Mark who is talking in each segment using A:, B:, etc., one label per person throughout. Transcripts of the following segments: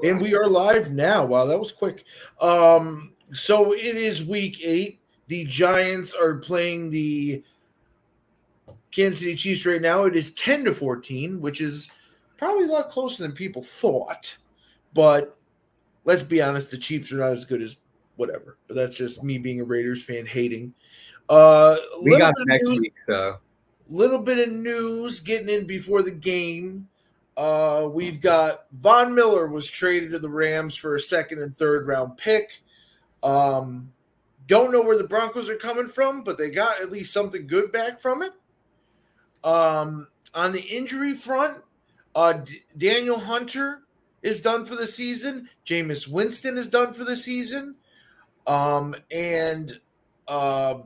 A: And we are live now. Wow, that was quick. So it is week 8. The Giants are playing the Kansas City Chiefs right now. It is 10-14, which is probably a lot closer than people thought. But let's be honest, the Chiefs are not as good as whatever. But that's just me being a Raiders fan hating.
B: We got next week, so.
A: Little bit of news getting in before the game. We've got Von Miller was traded to the Rams for a second and third round pick. Don't know where the Broncos are coming from, but they got at least something good back from it. On the injury front, Daniel Hunter is done for the season. Jameis Winston is done for the season. And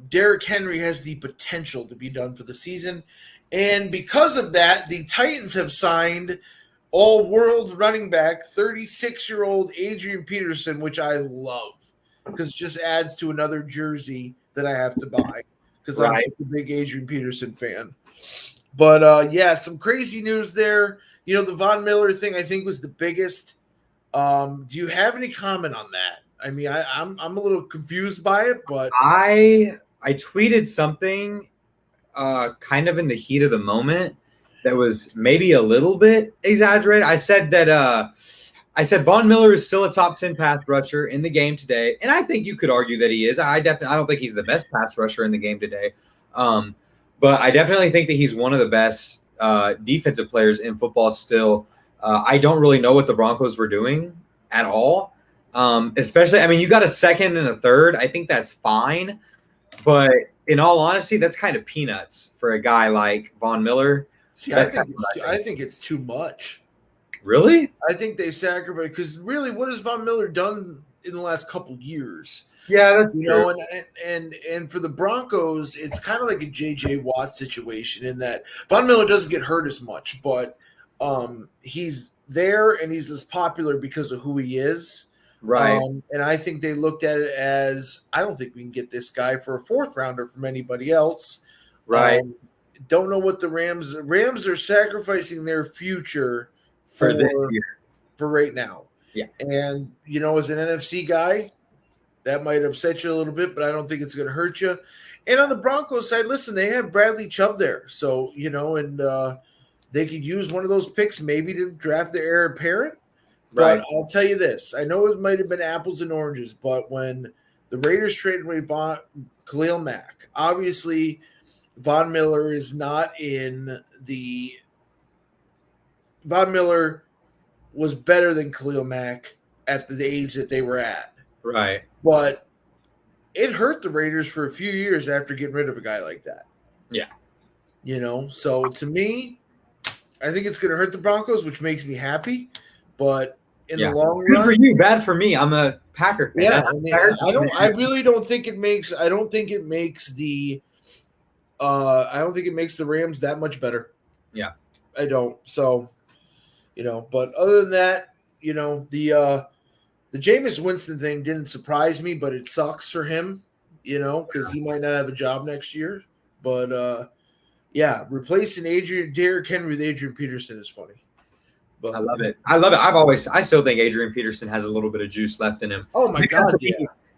A: Derrick Henry has the potential to be done for the season. And because of that, the Titans have signed all-world running back, 36-year-old Adrian Peterson, which I love because it just adds to another jersey that I have to buy because I'm such a big Adrian Peterson fan. But, some crazy news there. You know, the Von Miller thing I think was the biggest. Do you have any comment on that? I mean, I'm a little confused by it, but
B: I tweeted something kind of in the heat of the moment that was maybe a little bit exaggerated. I said Von Miller is still a top 10 pass rusher in the game today, and I think you could argue that he is. I don't think he's the best pass rusher in the game today, but I definitely think that he's one of the best defensive players in football still. I don't really know what the Broncos were doing at all. Especially, I mean, you got a second and a third. I think that's fine. But in all honesty, that's kind of peanuts for a guy like Von Miller.
A: See, I think it's too much.
B: Really?
A: I think they sacrifice because really, what has Von Miller done in the last couple years?
B: Yeah, that's
A: true. And for the Broncos, it's kind of like a J.J. Watt situation in that Von Miller doesn't get hurt as much, but he's there and he's as popular because of who he is.
B: Right.
A: And I think they looked at it as, I don't think we can get this guy for a fourth rounder from anybody else.
B: Right.
A: Don't know what the Rams are sacrificing their future for right now.
B: Yeah.
A: And, you know, as an NFC guy, that might upset you a little bit, but I don't think it's going to hurt you. And on the Broncos side, listen, they have Bradley Chubb there. So, you know, and they could use one of those picks maybe to draft the heir apparent. But
B: right.
A: I'll tell you this. I know it might have been apples and oranges, but when the Raiders traded away Khalil Mack, obviously Von Miller is not in the – Von Miller was better than Khalil Mack at the age that they were at.
B: Right.
A: But it hurt the Raiders for a few years after getting rid of a guy like that.
B: Yeah.
A: You know, so to me, I think it's going to hurt the Broncos, which makes me happy. But in the long run,
B: good for you, bad for me. I'm a Packer fan.
A: Yeah, I really don't think it makes. I don't think it makes the. I don't think it makes the Rams that much better.
B: Yeah,
A: I don't. So, you know, but other than that, you know, the Jameis Winston thing didn't surprise me, but it sucks for him, you know, because he might not have a job next year. But replacing Derrick Henry with Adrian Peterson is funny.
B: But, I love it. I still think Adrian Peterson has a little bit of juice left in him.
A: Oh my God. Yeah.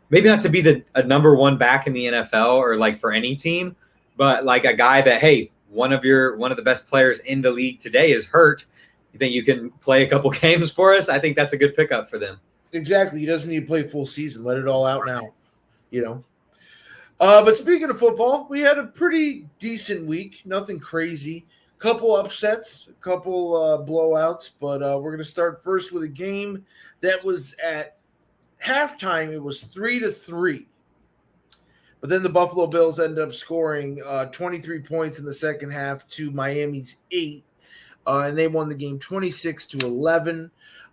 B: Maybe not to be a number one back in the NFL or like for any team, but like a guy that, hey, one of the best players in the league today is hurt. You think you can play a couple games for us? I think that's a good pickup for them.
A: Exactly. He doesn't need to play full season. Let it all out now, you know. But speaking of football, we had a pretty decent week. Nothing crazy. Couple upsets, a couple blowouts, but we're going to start first with a game that was at halftime. It was 3-3, but then the Buffalo Bills ended up scoring 23 points in the second half to Miami's 8, and they won the game 26-11.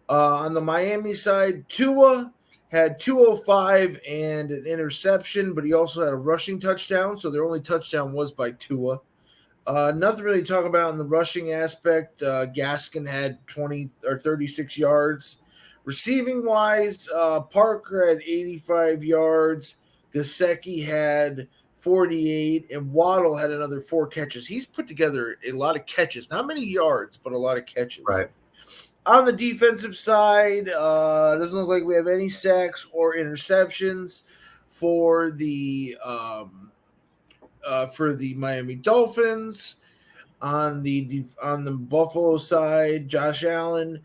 A: On the Miami side, Tua had 205 and an interception, but he also had a rushing touchdown, so their only touchdown was by Tua. Nothing really to talk about in the rushing aspect. Gaskin had 20 or 36 yards. Receiving wise, Parker had 85 yards. Gesicki had 48, and Waddle had another 4 catches. He's put together a lot of catches. Not many yards, but a lot of catches.
B: Right.
A: On the defensive side, doesn't look like we have any sacks or interceptions for the Miami Dolphins. On the Buffalo side, Josh Allen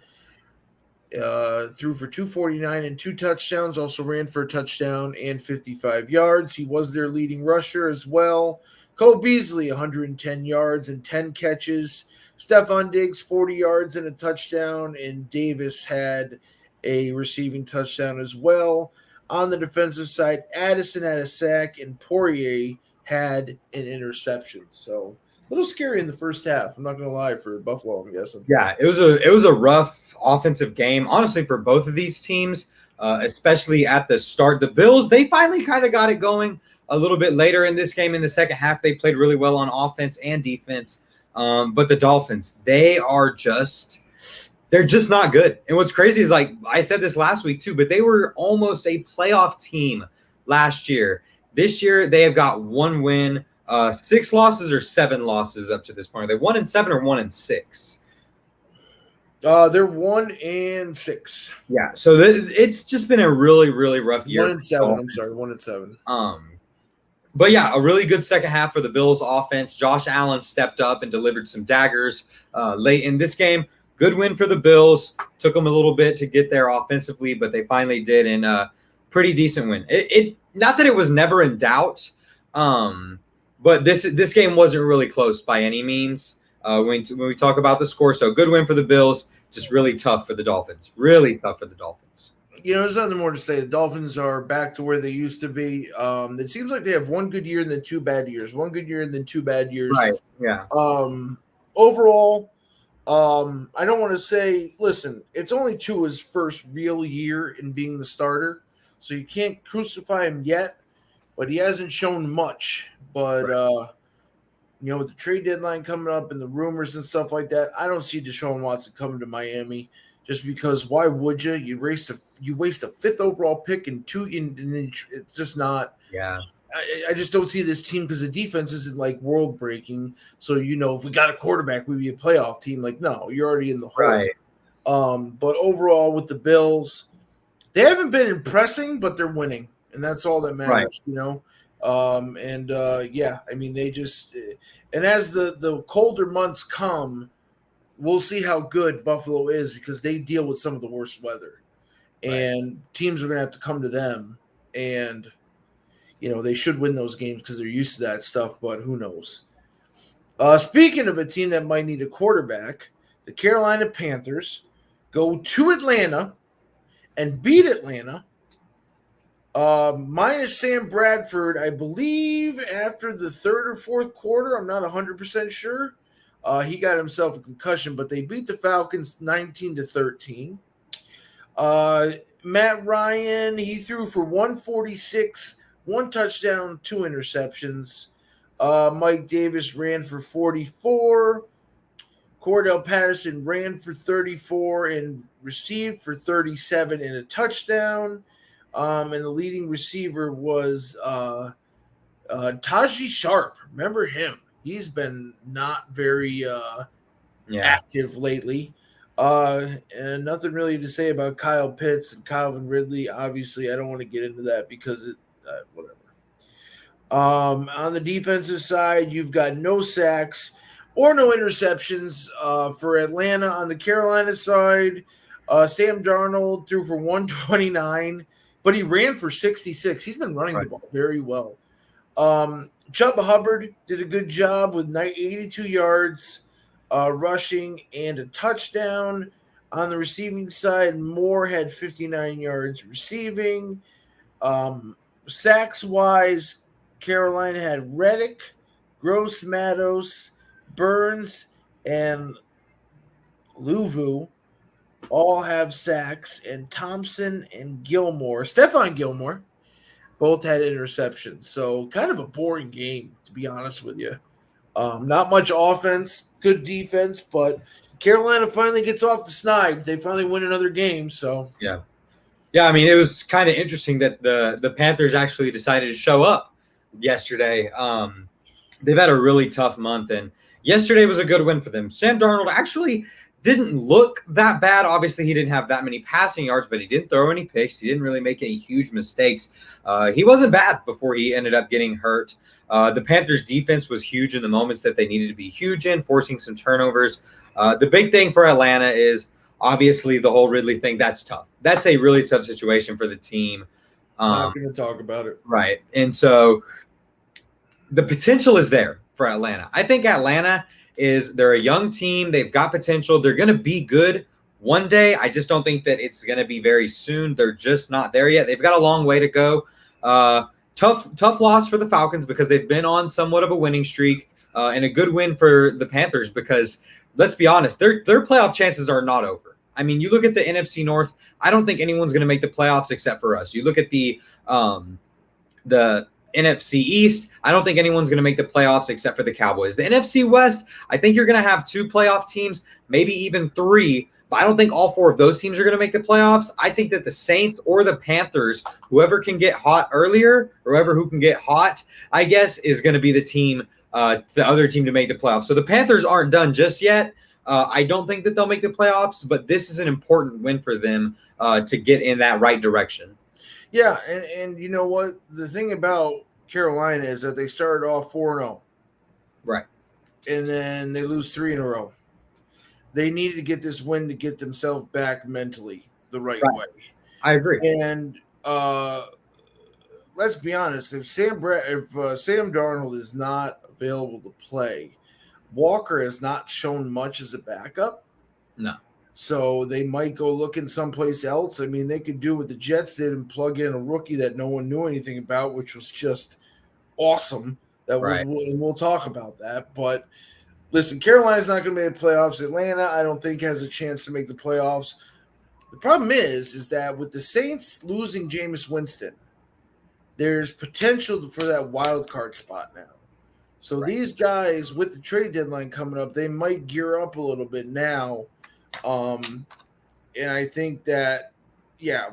A: threw for 249 and 2 touchdowns, also ran for a touchdown and 55 yards. He was their leading rusher as well. Cole Beasley, 110 yards and 10 catches. Stephon Diggs, 40 yards and a touchdown, and Davis had a receiving touchdown as well. On the defensive side, Addison had a sack, and Poirier had an interception. So a little scary in the first half. I'm not going to lie, for Buffalo, I'm guessing.
B: Yeah, it was a rough offensive game, honestly, for both of these teams, especially at the start. The Bills, they finally kind of got it going a little bit later in this game. In the second half, they played really well on offense and defense. But the Dolphins, they're just not good. And what's crazy is, like I said this last week too, but they were almost a playoff team last year. This year, they have got 1 win. 6 losses or 7 losses up to this point. Are they 1-7 or 1-6?
A: They're 1-6.
B: Yeah, so it's just been a really, really rough year.
A: 1-7. I'm sorry, 1-7.
B: But yeah, a really good second half for the Bills offense. Josh Allen stepped up and delivered some daggers late in this game. Good win for the Bills. Took them a little bit to get there offensively, but they finally did, and a pretty decent win. It not that it was never in doubt. But this game wasn't really close by any means when we talk about the score. So good win for the Bills, just really tough for the Dolphins. Really tough for the Dolphins.
A: There's nothing more to say. The Dolphins are back to where they used to be. It seems like they have 1 good year and then 2 bad years. 1 good year and then 2 bad years.
B: Right, yeah.
A: Overall, I don't want to say, listen, it's only Tua's first real year in being the starter, so you can't crucify him yet, but he hasn't shown much. But, with the trade deadline coming up and the rumors and stuff like that, I don't see Deshaun Watson coming to Miami just because why would you? You waste a 5th overall pick and it's just not.
B: Yeah.
A: I just don't see this team because the defense isn't like world breaking. So, if we got a quarterback, we'd be a playoff team. Like, no, you're already in the hole.
B: Right.
A: But overall with the Bills, they haven't been impressing, but they're winning. And that's all that matters,
B: Right.
A: They just and as the colder months come, we'll see how good Buffalo is because they deal with some of the worst weather, and teams are going to have to come to them, and they should win those games because they're used to that stuff. But who knows? Speaking of a team that might need a quarterback, the Carolina Panthers go to Atlanta and beat Atlanta. Minus Sam Bradford, I believe, after the 3rd or 4th quarter. I'm not 100% sure. He got himself a concussion, but they beat the Falcons 19-13. Matt Ryan, he threw for 146, 1 touchdown, 2 interceptions. Mike Davis ran for 44. Cordell Patterson ran for 34 and received for 37 and a touchdown. And the leading receiver was Taji Sharp. Remember him? He's been not very active lately. And nothing really to say about Kyle Pitts and Calvin Ridley. Obviously, I don't want to get into that because whatever. On the defensive side, you've got no sacks or no interceptions for Atlanta. On the Carolina side, Sam Darnold threw for 129. But he ran for 66. He's been running the ball very well. Chuba Hubbard did a good job with 82 yards rushing and a touchdown. On the receiving side, Moore had 59 yards receiving. Sacks-wise, Carolina had Reddick, Gross Matos, Burns, and Louvu all have sacks, and Thompson and Stephon Gilmore, both had interceptions. So kind of a boring game, to be honest with you. Not much offense, good defense, but Carolina finally gets off the snide. They finally win another game. So
B: yeah. I mean, it was kind of interesting that the Panthers actually decided to show up yesterday. They've had a really tough month, and yesterday was a good win for them. Sam Darnold actually didn't look that bad. Obviously, he didn't have that many passing yards, but he didn't throw any picks. He didn't really make any huge mistakes. He wasn't bad before he ended up getting hurt. The Panthers' defense was huge in the moments that they needed to be huge in, forcing some turnovers. The big thing for Atlanta is obviously the whole Ridley thing. That's tough. That's a really tough situation for the team.
A: Not going to talk about it.
B: Right. And so the potential is there for Atlanta. I think Atlanta they're a young team. They've got potential. They're going to be good one day. I just don't think that it's going to be very soon. They're just not there yet. They've got a long way to go. Tough loss for the Falcons because they've been on somewhat of a winning streak, and a good win for the Panthers because let's be honest, their playoff chances are not over. I mean, you look at the NFC North, I don't think anyone's going to make the playoffs except for us. You look at the NFC East, I don't think anyone's going to make the playoffs except for the Cowboys. The NFC West, I think you're going to have 2 playoff teams, maybe even 3, but I don't think all 4 of those teams are going to make the playoffs. I think that the Saints or the Panthers, whoever can get hot earlier, whoever who can get hot, I guess, is going to be the team, the other team to make the playoffs. So the Panthers aren't done just yet. I don't think that they'll make the playoffs, but this is an important win for them to get in that right direction.
A: Yeah, and you know what? The thing about Carolina is that they started off 4-0.
B: Right.
A: And then they lose 3 in a row. They needed to get this win to get themselves back mentally the right way.
B: I agree.
A: And let's be honest, if Sam Darnold is not available to play, Walker has not shown much as a backup.
B: No.
A: So they might go looking someplace else. I mean, they could do what the Jets did and plug in a rookie that no one knew anything about, which was just awesome. We'll talk about that. But listen, Carolina's not going to make the playoffs. Atlanta, I don't think, has a chance to make the playoffs. The problem is that with the Saints losing Jameis Winston, there's potential for that wild card spot now. So these guys, with the trade deadline coming up, they might gear up a little bit now. And I think that,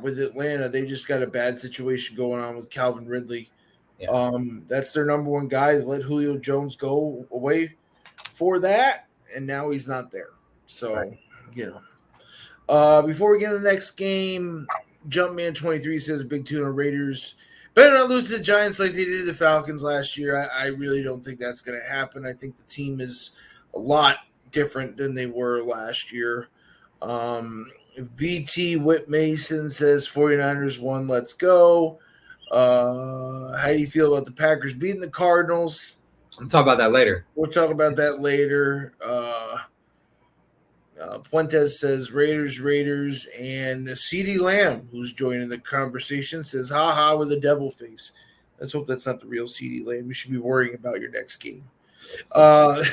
A: with Atlanta, they just got a bad situation going on with Calvin Ridley. Yeah. That's their number one guy. They let Julio Jones go away for that, and now he's not there. So, before we get to the next game, Jumpman23 says Big Tuna Raiders better not lose to the Giants like they did to the Falcons last year. I really don't think that's going to happen. I think the team is a lot different than they were last year. BT Whit Mason says 49ers won. Let's go. How do you feel about the Packers beating the Cardinals?
B: We'll talk about that later.
A: We'll talk about that later. Puentes says Raiders, and CeeDee Lamb, who's joining the conversation, says ha with a devil face. Let's hope that's not the real CeeDee Lamb. You should be worrying about your next game.
B: So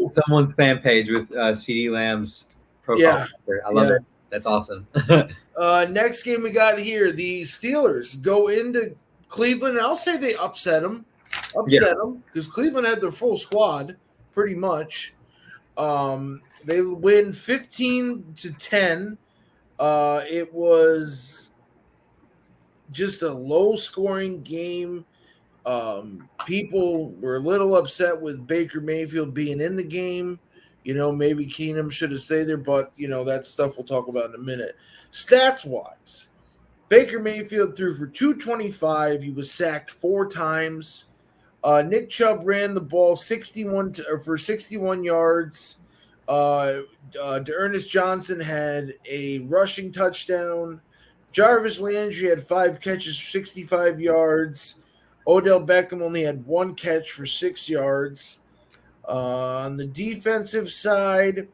B: someone's fan page with CeeDee Lamb's profile. Yeah, I love it. That's awesome.
A: Next game we got here, the Steelers go into Cleveland, and I'll say they upset them because Cleveland had their full squad pretty much. They win 15-10. It was just a low-scoring game. People were a little upset with Baker Mayfield being in the game. Maybe Keenum should have stayed there, but, that stuff we'll talk about in a minute. Stats-wise, Baker Mayfield threw for 225. He was sacked 4 times. Nick Chubb ran the ball 61 yards. D'Ernest Johnson had a rushing touchdown. Jarvis Landry had 5 catches for 65 yards. Odell Beckham only had 1 catch for 6 yards. On the defensive side,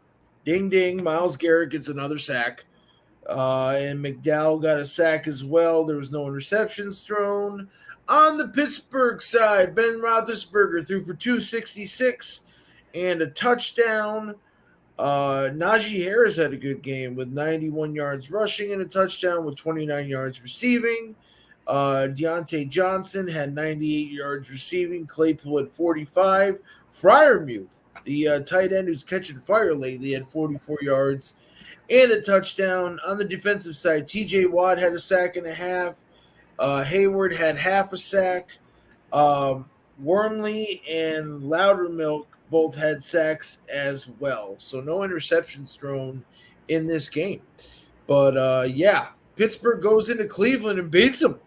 A: ding, ding, Myles Garrett gets another sack. And McDowell got a sack as well. There was no interceptions thrown. On the Pittsburgh side, Ben Roethlisberger threw for 266 and a touchdown. Najee Harris had a good game with 91 yards rushing and a touchdown with 29 yards receiving. Deontay Johnson had 98 yards receiving. Claypool had 45. Freiermuth, the tight end who's catching fire lately, had 44 yards and a touchdown. On the defensive side, TJ Watt had a sack and a half. Hayward had half a sack. Wormley and Loudermilk both had sacks as well. So no interceptions thrown in this game. But Pittsburgh goes into Cleveland and beats them.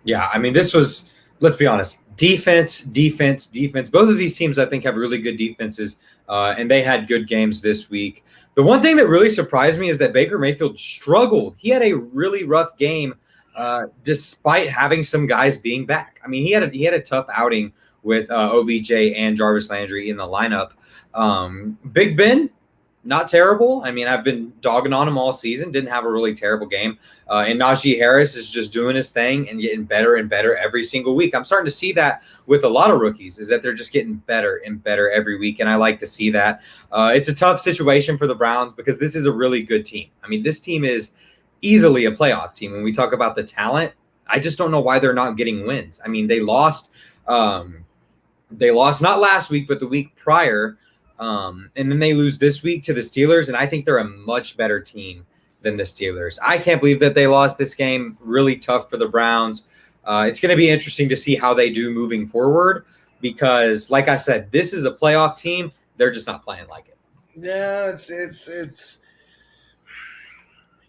B: Yeah, I mean, this was, let's be honest, defense. Both of these teams, I think, have really good defenses, and they had good games this week. The one thing that really surprised me is that Baker Mayfield struggled. He had a really rough game despite having some guys being back. I mean, he had a tough outing with OBJ and Jarvis Landry in the lineup. Big Ben, not terrible. I mean, I've been dogging on him all season. Didn't have a really terrible game. And Najee Harris is just doing his thing and getting better and better every single week. I'm starting to see that with a lot of rookies, is that they're just getting better and better every week, and I like to see that. It's a tough situation for the Browns because this is a really good team. I mean, this team is easily a playoff team. When we talk about the talent, I just don't know why they're not getting wins. I mean, they lost not last week, but the week prior. And then they lose this week to the Steelers, and I think they're a much better team than the Steelers. I can't believe that they lost this game. Really tough for the Browns. It's going to be interesting to see how they do moving forward because, like I said, this is a playoff team. They're just not playing like it.
A: Yeah, it's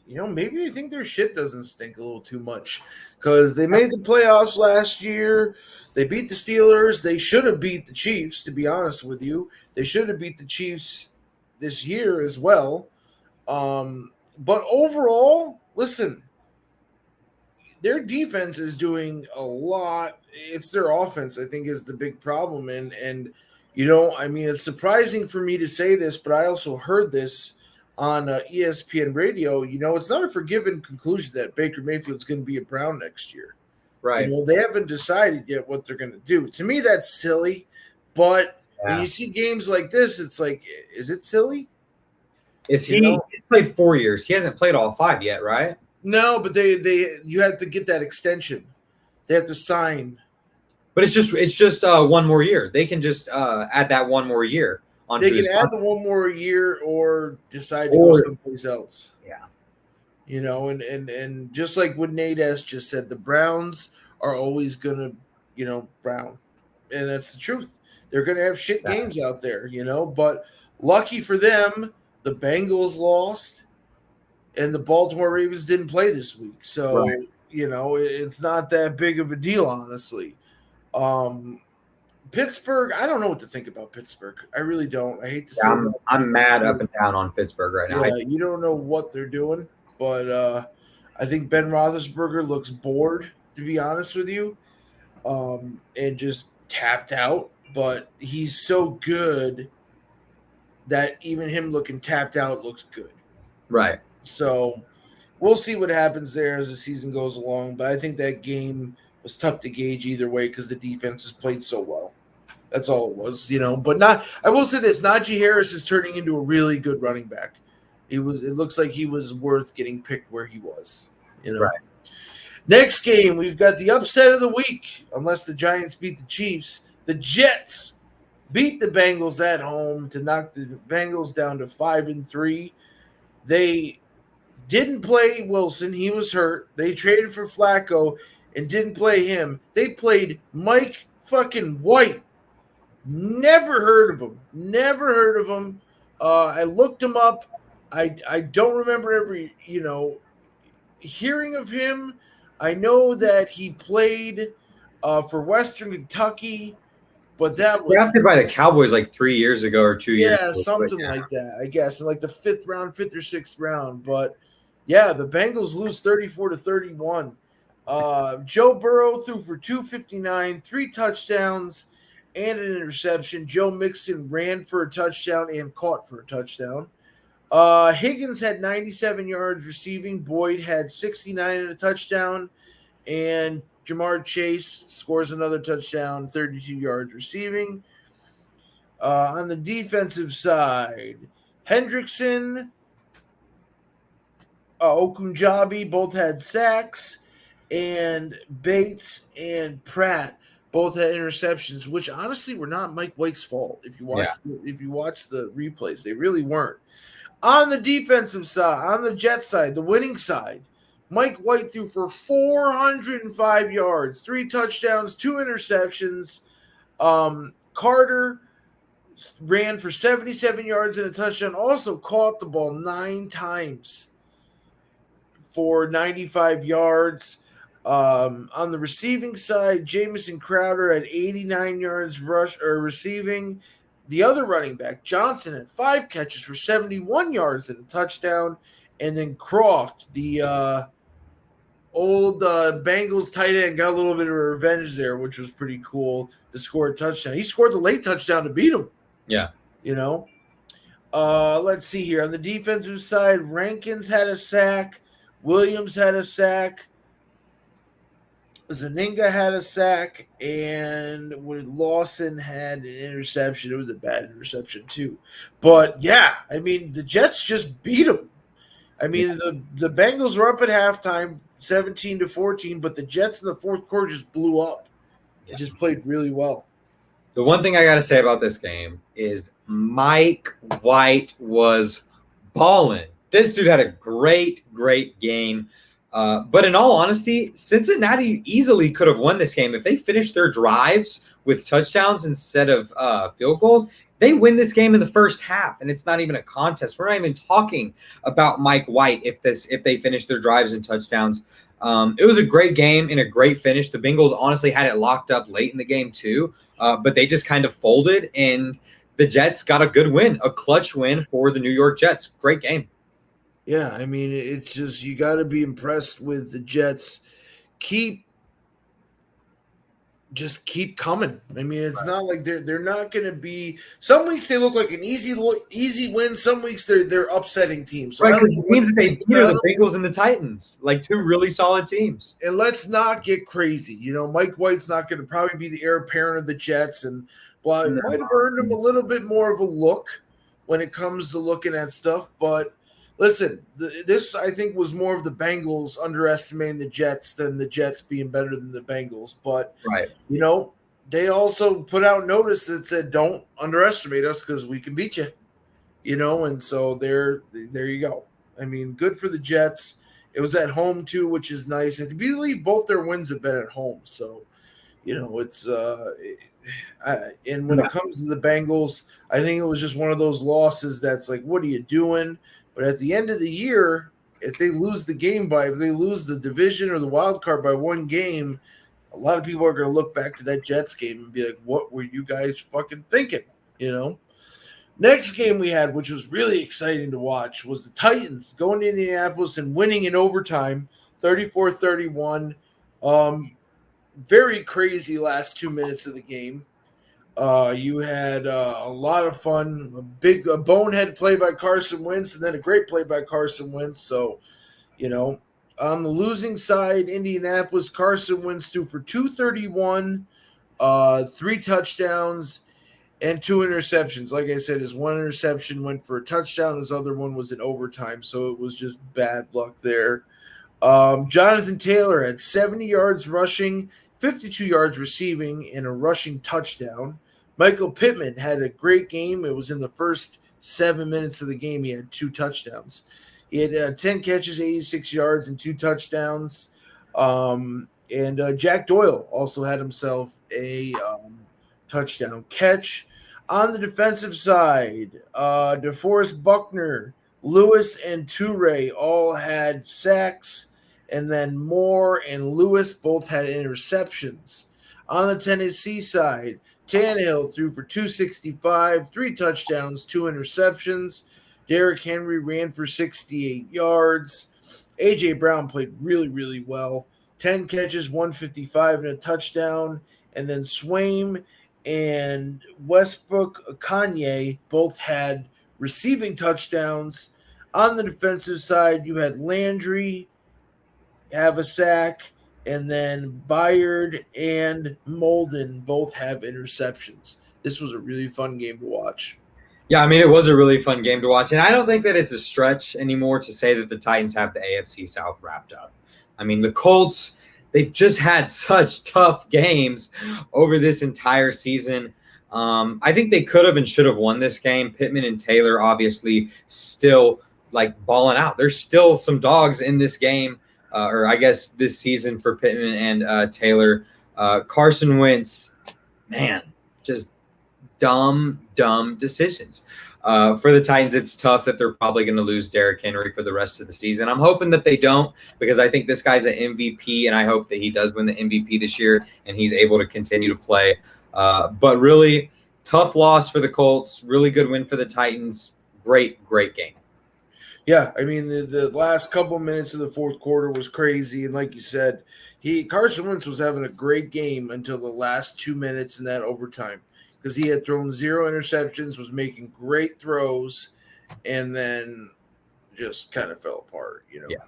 A: maybe I think their shit doesn't stink a little too much because they made the playoffs last year. They beat the Steelers. They should have beat the Chiefs, to be honest with you. They should have beat the Chiefs this year as well. But overall, listen, their defense is doing a lot. It's their offense, I think, is the big problem. And I mean, it's surprising for me to say this, but I also heard this on ESPN radio. It's not a forgiven conclusion that Baker Mayfield's going to be a Brown next year.
B: Right.
A: They haven't decided yet what they're going to do. To me, that's silly. But when you see games like this, it's like, is it silly?
B: He's played 4 years. He hasn't played all 5 yet, right?
A: No, but you have to get that extension. They have to sign.
B: But it's just 1 more year. They can just add that 1 more year onto
A: They can add the 1 more year or decide to go someplace else.
B: Yeah.
A: And just like what Nate S. just said, the Browns are always going to, Brown. And that's the truth. They're going to have shit games out there, But lucky for them, the Bengals lost and the Baltimore Ravens didn't play this week. So, it's not that big of a deal, honestly. Pittsburgh, I don't know what to think about Pittsburgh. I really don't. I hate to say that.
B: I'm mad up and down on Pittsburgh right now.
A: Yeah, you don't know what they're doing. But I think Ben Roethlisberger looks bored, to be honest with you, and just tapped out. But he's so good that even him looking tapped out looks good.
B: Right.
A: So we'll see what happens there as the season goes along. But I think that game was tough to gauge either way because the defense has played so well. That's all it was, But I will say this: Najee Harris is turning into a really good running back. It looks like he was worth getting picked where he was.
B: Right.
A: Next game, we've got the upset of the week. Unless the Giants beat the Chiefs, the Jets beat the Bengals at home to knock the Bengals down to 5-3. They didn't play Wilson; he was hurt. They traded for Flacco and didn't play him. They played Mike fucking White. Never heard of him. I looked him up. I don't remember every, hearing of him. I know that he played for Western Kentucky, but that was
B: drafted by the Cowboys like 3 years ago or 2 years ago.
A: Yeah, something like that, I guess, in like the fifth or sixth round. But yeah, the Bengals lose 34-31. Joe Burrow threw for 259, 3 touchdowns, and an interception. Joe Mixon ran for a touchdown and caught for a touchdown. Higgins had 97 yards receiving. Boyd had 69 and a touchdown. And Jamar Chase scores another touchdown, 32 yards receiving. On the defensive side, Hendrickson, Okunjabi both had sacks. And Bates and Pratt both had interceptions, which honestly were not Mike White's fault. If you watch the replays, they really weren't. On the defensive side, on the Jet side, the winning side, Mike White threw for 405 yards, 3 touchdowns, 2 interceptions. Carter ran for 77 yards and a touchdown. Also caught the ball 9 times for 95 yards. On the receiving side, Jamison Crowder had 89 yards receiving. The other running back, Johnson, had 5 catches for 71 yards and a touchdown. And then Croft, the old Bengals tight end, got a little bit of revenge there, which was pretty cool to score a touchdown. He scored the late touchdown to beat him.
B: Yeah.
A: Let's see here. On the defensive side, Rankins had a sack. Williams had a sack. Zaninga had a sack, and Lawson had an interception. It was a bad interception too. But yeah, I mean, the Jets just beat them. I mean, the Bengals were up at halftime, 17-14, but the Jets in the fourth quarter just blew up. It just played really well.
B: The one thing I got to say about this game is Mike White was balling. This dude had a great game. But in all honesty, Cincinnati easily could have won this game. If they finished their drives with touchdowns instead of field goals, they win this game in the first half, and it's not even a contest. We're not even talking about Mike White if they finish their drives and touchdowns. It was a great game and a great finish. The Bengals honestly had it locked up late in the game too, but they just kind of folded, and the Jets got a good win, a clutch win for the New York Jets. Great game.
A: Yeah, I mean, it's just you got to be impressed with the Jets. Keep coming. I mean, it's not like they're not going to be. Some weeks they look like an easy win. Some weeks they're upsetting teams. So
B: right, the teams that they beat are the Bengals and the Titans, like 2 really solid teams.
A: And let's not get crazy. Mike White's not going to probably be the heir apparent of the Jets, and blah. It might have earned him a little bit more of a look when it comes to looking at stuff, but. Listen, this I think was more of the Bengals underestimating the Jets than the Jets being better than the Bengals. But,
B: right.
A: They also put out notice that said, don't underestimate us because we can beat you. And so there you go. I mean, good for the Jets. It was at home too, which is nice. I believe both their wins have been at home. So, it's and when it comes to the Bengals, I think it was just one of those losses that's like, what are you doing? But at the end of the year, if they lose the division or the wild card by 1 game, a lot of people are going to look back to that Jets game and be like, what were you guys fucking thinking? Next game we had, which was really exciting to watch, was the Titans going to Indianapolis and winning in overtime, 34-31. Very crazy last 2 minutes of the game. You had a lot of fun, a bonehead play by Carson Wentz, and then a great play by Carson Wentz. So, on the losing side, Indianapolis, Carson Wentz threw for 231, 3 touchdowns, and 2 interceptions. Like I said, his 1 interception went for a touchdown. His other one was in overtime, so it was just bad luck there. Jonathan Taylor had 70 yards rushing, 52 yards receiving, and a rushing touchdown. Michael Pittman had a great game. It was in the first 7 minutes of the game. He had 2 touchdowns. He had 10 catches, 86 yards, and 2 touchdowns. And Jack Doyle also had himself a touchdown catch. On the defensive side, DeForest Buckner, Lewis, and Toure all had sacks. And then Moore and Lewis both had interceptions. On the Tennessee side, Tannehill threw for 265, 3 touchdowns, 2 interceptions. Derrick Henry ran for 68 yards. A.J. Brown played really, really well. 10 catches, 155, and a touchdown. And then Swaim and Westbrook Kanye both had receiving touchdowns. On the defensive side, you had Landry have a sack, and then Byard and Molden both have interceptions. This was a really fun game to watch.
B: Yeah, I mean, it was a really fun game to watch, and I don't think that it's a stretch anymore to say that the Titans have the AFC South wrapped up. I mean, the Colts, they've just had such tough games over this entire season. I think they could have and should have won this game. Pittman and Taylor obviously still balling out. There's still some dogs in this game. Or I guess this season for Pittman and Taylor. Carson Wentz, man, just dumb decisions. For the Titans, it's tough that they're probably going to lose Derrick Henry for the rest of the season. I'm hoping that they don't, because I think this guy's an MVP, and I hope that he does win the MVP this year and he's able to continue to play. But really, tough loss for the Colts. Really good win for the Titans. Great game.
A: Yeah, I mean, the last couple minutes of the fourth quarter was crazy. And like you said, Carson Wentz was having a great game until the last 2 minutes in that overtime, because he had thrown 0 interceptions, was making great throws, and then just kind of fell apart, Yeah.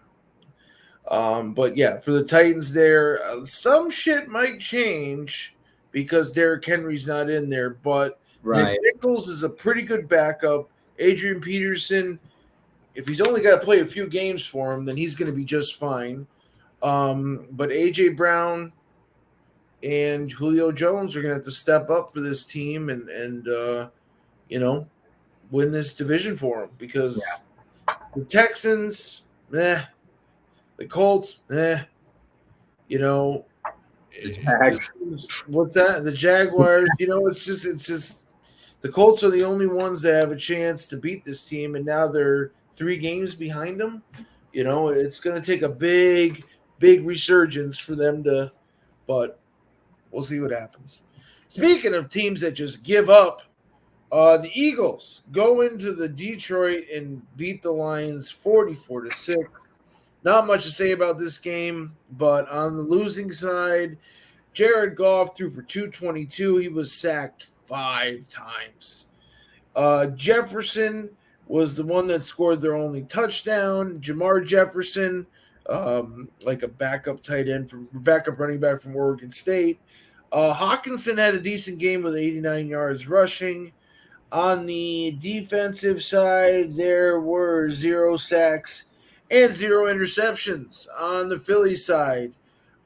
A: But yeah, for the Titans there, some shit might change because Derrick Henry's not in there. But
B: Right.
A: Nick Nichols is a pretty good backup. Adrian Peterson, if he's only got to play a few games for him, then he's going to be just fine. But A.J. Brown and Julio Jones are going to have to step up for this team and win this division for them, because the Texans, the Colts, what's that? The Jaguars, it's just the Colts are the only ones that have a chance to beat this team, and now they're 3 games behind them. It's going to take a big resurgence for them to, but we'll see what happens. Speaking of teams that just give up, the Eagles go into the Detroit and beat the Lions 44-6. Not much to say about this game, but on the losing side, Jared Goff threw for 222. He was sacked 5 times. Jefferson was the one that scored their only touchdown. Jamar Jefferson, like a backup running back from Oregon State. Hawkinson had a decent game with 89 yards rushing. On the defensive side, there were 0 sacks and 0 interceptions. On the Philly side,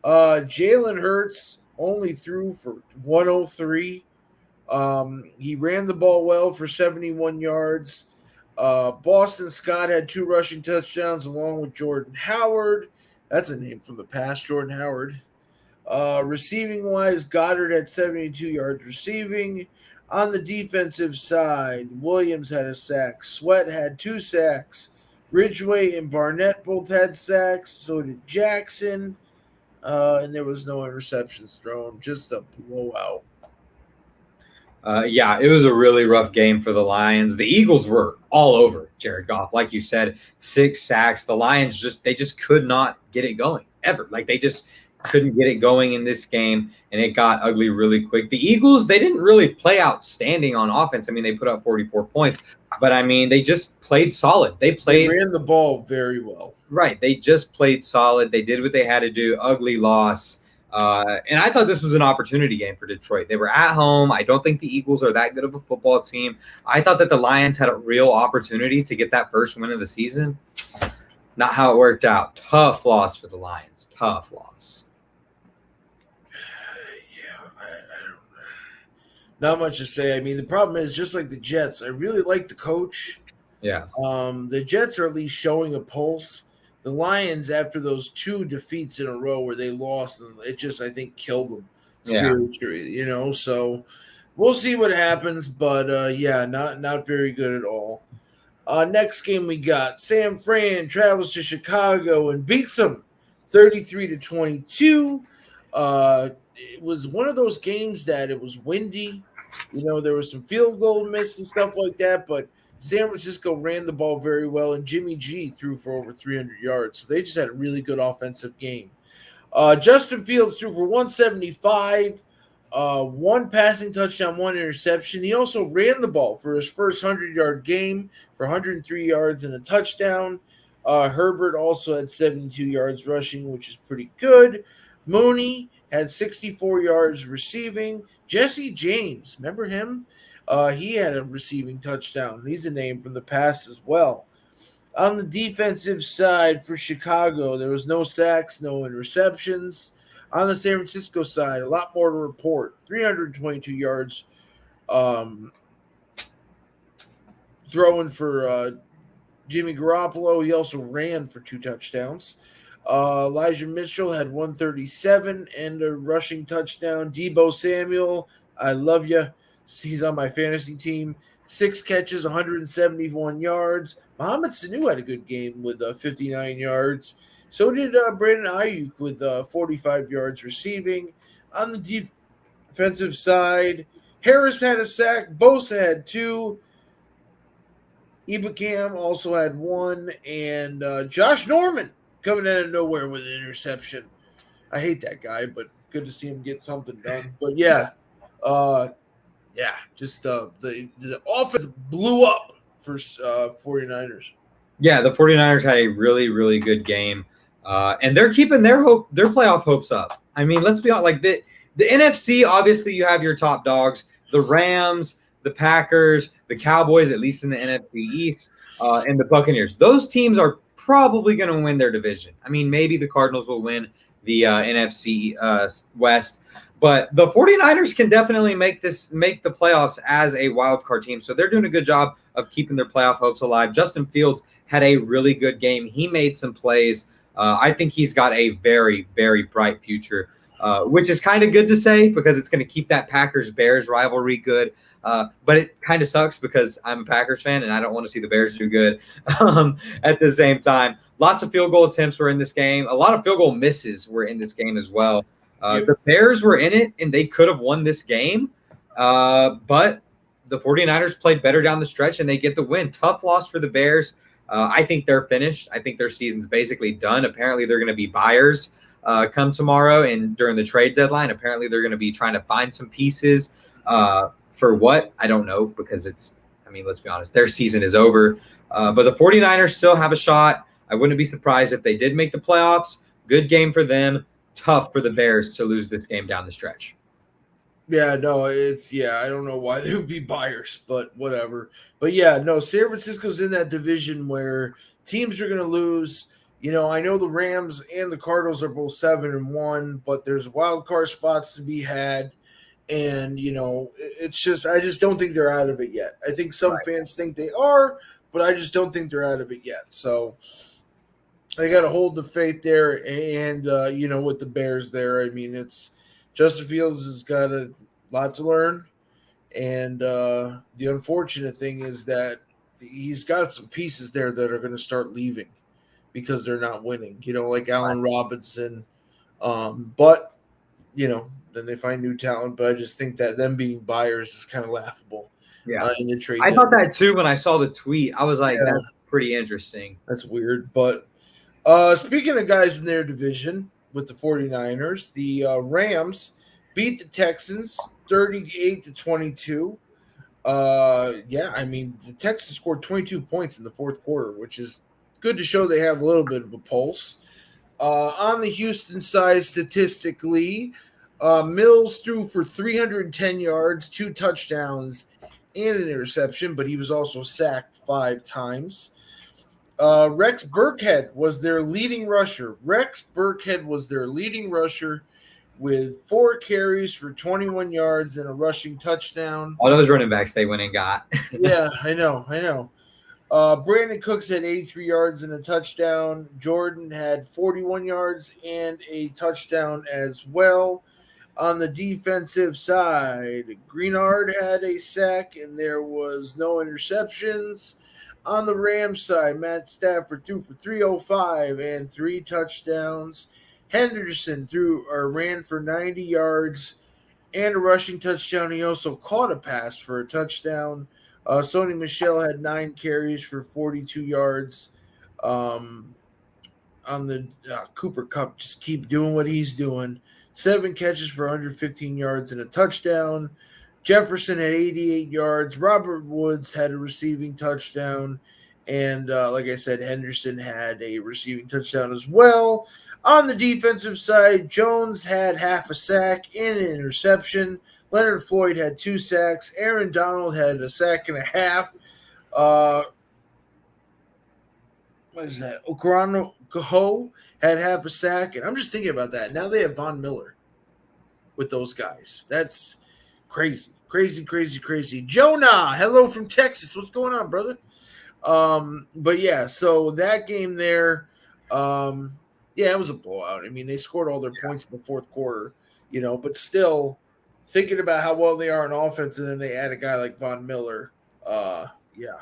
A: Jalen Hurts only threw for 103. He ran the ball well for 71 yards. Boston Scott had 2 rushing touchdowns along with Jordan Howard. That's a name from the past, Jordan Howard. Receiving-wise, Goddard had 72 yards receiving. On the defensive side, Williams had a sack. Sweat had 2 sacks. Ridgeway and Barnett both had sacks. So did Jackson. And there was no interceptions thrown. Just a blowout.
B: It was a really rough game for the Lions. The Eagles were all over Jared Goff. Like you said, 6 sacks. The Lions just could not get it going ever. Like, they just couldn't get it going in this game, and it got ugly really quick. The Eagles, they didn't really play outstanding on offense. I mean, they put up 44 points, but I mean, they just played solid. They
A: ran the ball very well.
B: Right. They just played solid. They did what they had to do. Ugly loss. And I thought this was an opportunity game for Detroit. They were at home. I don't think the Eagles are that good of a football team. I thought that the Lions had a real opportunity to get that first win of the season. Not how it worked out. Tough loss for the Lions. Tough loss.
A: Not much to say. I mean, the problem is, just like the Jets, I really like the coach.
B: Yeah.
A: The Jets are at least showing a pulse. The Lions, after those 2 defeats in a row where they lost, it just, I think, killed them spiritually, So we'll see what happens, but not very good at all. Next game we got San Fran travels to Chicago and beats them 33-22. It was one of those games that it was windy. There was some field goal miss and stuff like that, but San Francisco ran the ball very well, and Jimmy G threw for over 300 yards. So they just had a really good offensive game. Justin Fields threw for 175, 1 passing touchdown, 1 interception. He also ran the ball for his first 100-yard game for 103 yards and a touchdown. Herbert also had 72 yards rushing, which is pretty good. Mooney had 64 yards receiving. Jesse James, remember him? He had a receiving touchdown. He's a name from the past as well. On the defensive side for Chicago, there was no sacks, no interceptions. On the San Francisco side, a lot more to report. 322 yards throwing for Jimmy Garoppolo. He also ran for 2 touchdowns. Elijah Mitchell had 137 and a rushing touchdown. Deebo Samuel, I love you. He's on my fantasy team. 6 catches, 171 yards. Mohamed Sanu had a good game with 59 yards. So did Brandon Ayuk with 45 yards receiving. On the defensive side, Harris had a sack. Bosa had 2. Ibukam also had 1. And Josh Norman coming out of nowhere with an interception. I hate that guy, but good to see him get something done. But yeah, just the offense blew up for 49ers.
B: Yeah, the 49ers had a really, really good game. And they're keeping their playoff hopes up. I mean, let's be honest, like the NFC, obviously you have your top dogs, the Rams, the Packers, the Cowboys, at least in the NFC East, and the Buccaneers. Those teams are probably going to win their division. I mean, maybe the Cardinals will win the NFC West, but the 49ers can definitely make the playoffs as a wild card team. So they're doing a good job of keeping their playoff hopes alive. Justin Fields had a really good game. He made some plays. I think he's got a very, very bright future, which is kind of good to say because it's going to keep that Packers-Bears rivalry good. But it kind of sucks because I'm a Packers fan and I don't want to see the Bears do good. At the same time, lots of field goal attempts were in this game. A lot of field goal misses were in this game as well. The Bears were in it and they could have won this game. But the 49ers played better down the stretch and they get the win. Tough loss for the Bears. I think they're finished. I think their season's basically done. Apparently, they're going to be buyers come tomorrow and during the trade deadline. Apparently, they're going to be trying to find some pieces for what? I don't know because let's be honest, their season is over. But the 49ers still have a shot. I wouldn't be surprised if they did make the playoffs. Good game for them. Tough for the Bears to lose this game down the stretch.
A: Yeah, no, I don't know why they would be buyers, but whatever. But yeah, no, San Francisco's in that division where teams are going to lose. You know, I know the Rams and the Cardinals are both 7-1, but there's wild card spots to be had. And, you know, it's just, I just don't think they're out of it yet. I think some fans think they are, but I just don't think they're out of it yet. So I got to hold the faith there. And, with the Bears there, I mean, Justin Fields has got a lot to learn. And the unfortunate thing is that he's got some pieces there that are going to start leaving because they're not winning, like Allen Robinson. But, then they find new talent. But I just think that them being buyers is kind of laughable.
B: Yeah.
A: In the trade.
B: I thought that too when I saw the tweet. I was like, that's pretty interesting.
A: That's weird. But speaking of guys in their division with the 49ers, the Rams beat the Texans 38-22. The Texans scored 22 points in the fourth quarter, which is good to show they have a little bit of a pulse. On the Houston side, statistically, Mills threw for 310 yards, 2 touchdowns, and an interception, but he was also sacked 5 times. Rex Burkhead was their leading rusher. With 4 carries for 21 yards and a rushing touchdown.
B: All those running backs they went and got.
A: Yeah, I know. Brandon Cooks had 83 yards and a touchdown. Jordan had 41 yards and a touchdown as well. On the defensive side, Greenard had a sack and there was no interceptions. On the Rams side, Matt Stafford threw for 305 and 3 touchdowns. Henderson ran for 90 yards and a rushing touchdown. He also caught a pass for a touchdown. Sony Michel had 9 carries for 42 yards. On the Cooper Kupp, just keep doing what he's doing. 7 catches for 115 yards and a touchdown. Jefferson had 88 yards. Robert Woods had a receiving touchdown. And like I said, Henderson had a receiving touchdown as well. On the defensive side, Jones had half a sack and an interception. Leonard Floyd had 2 sacks. Aaron Donald had a sack and a half. Okarano Caho had half a sack. And I'm just thinking about that. Now they have Von Miller with those guys. That's crazy. Crazy. Jonah, hello from Texas. What's going on, brother? But yeah, so that game there, it was a blowout. I mean, they scored all their points in the fourth quarter, but still thinking about how well they are in offense, and then they add a guy like Von Miller. Yeah,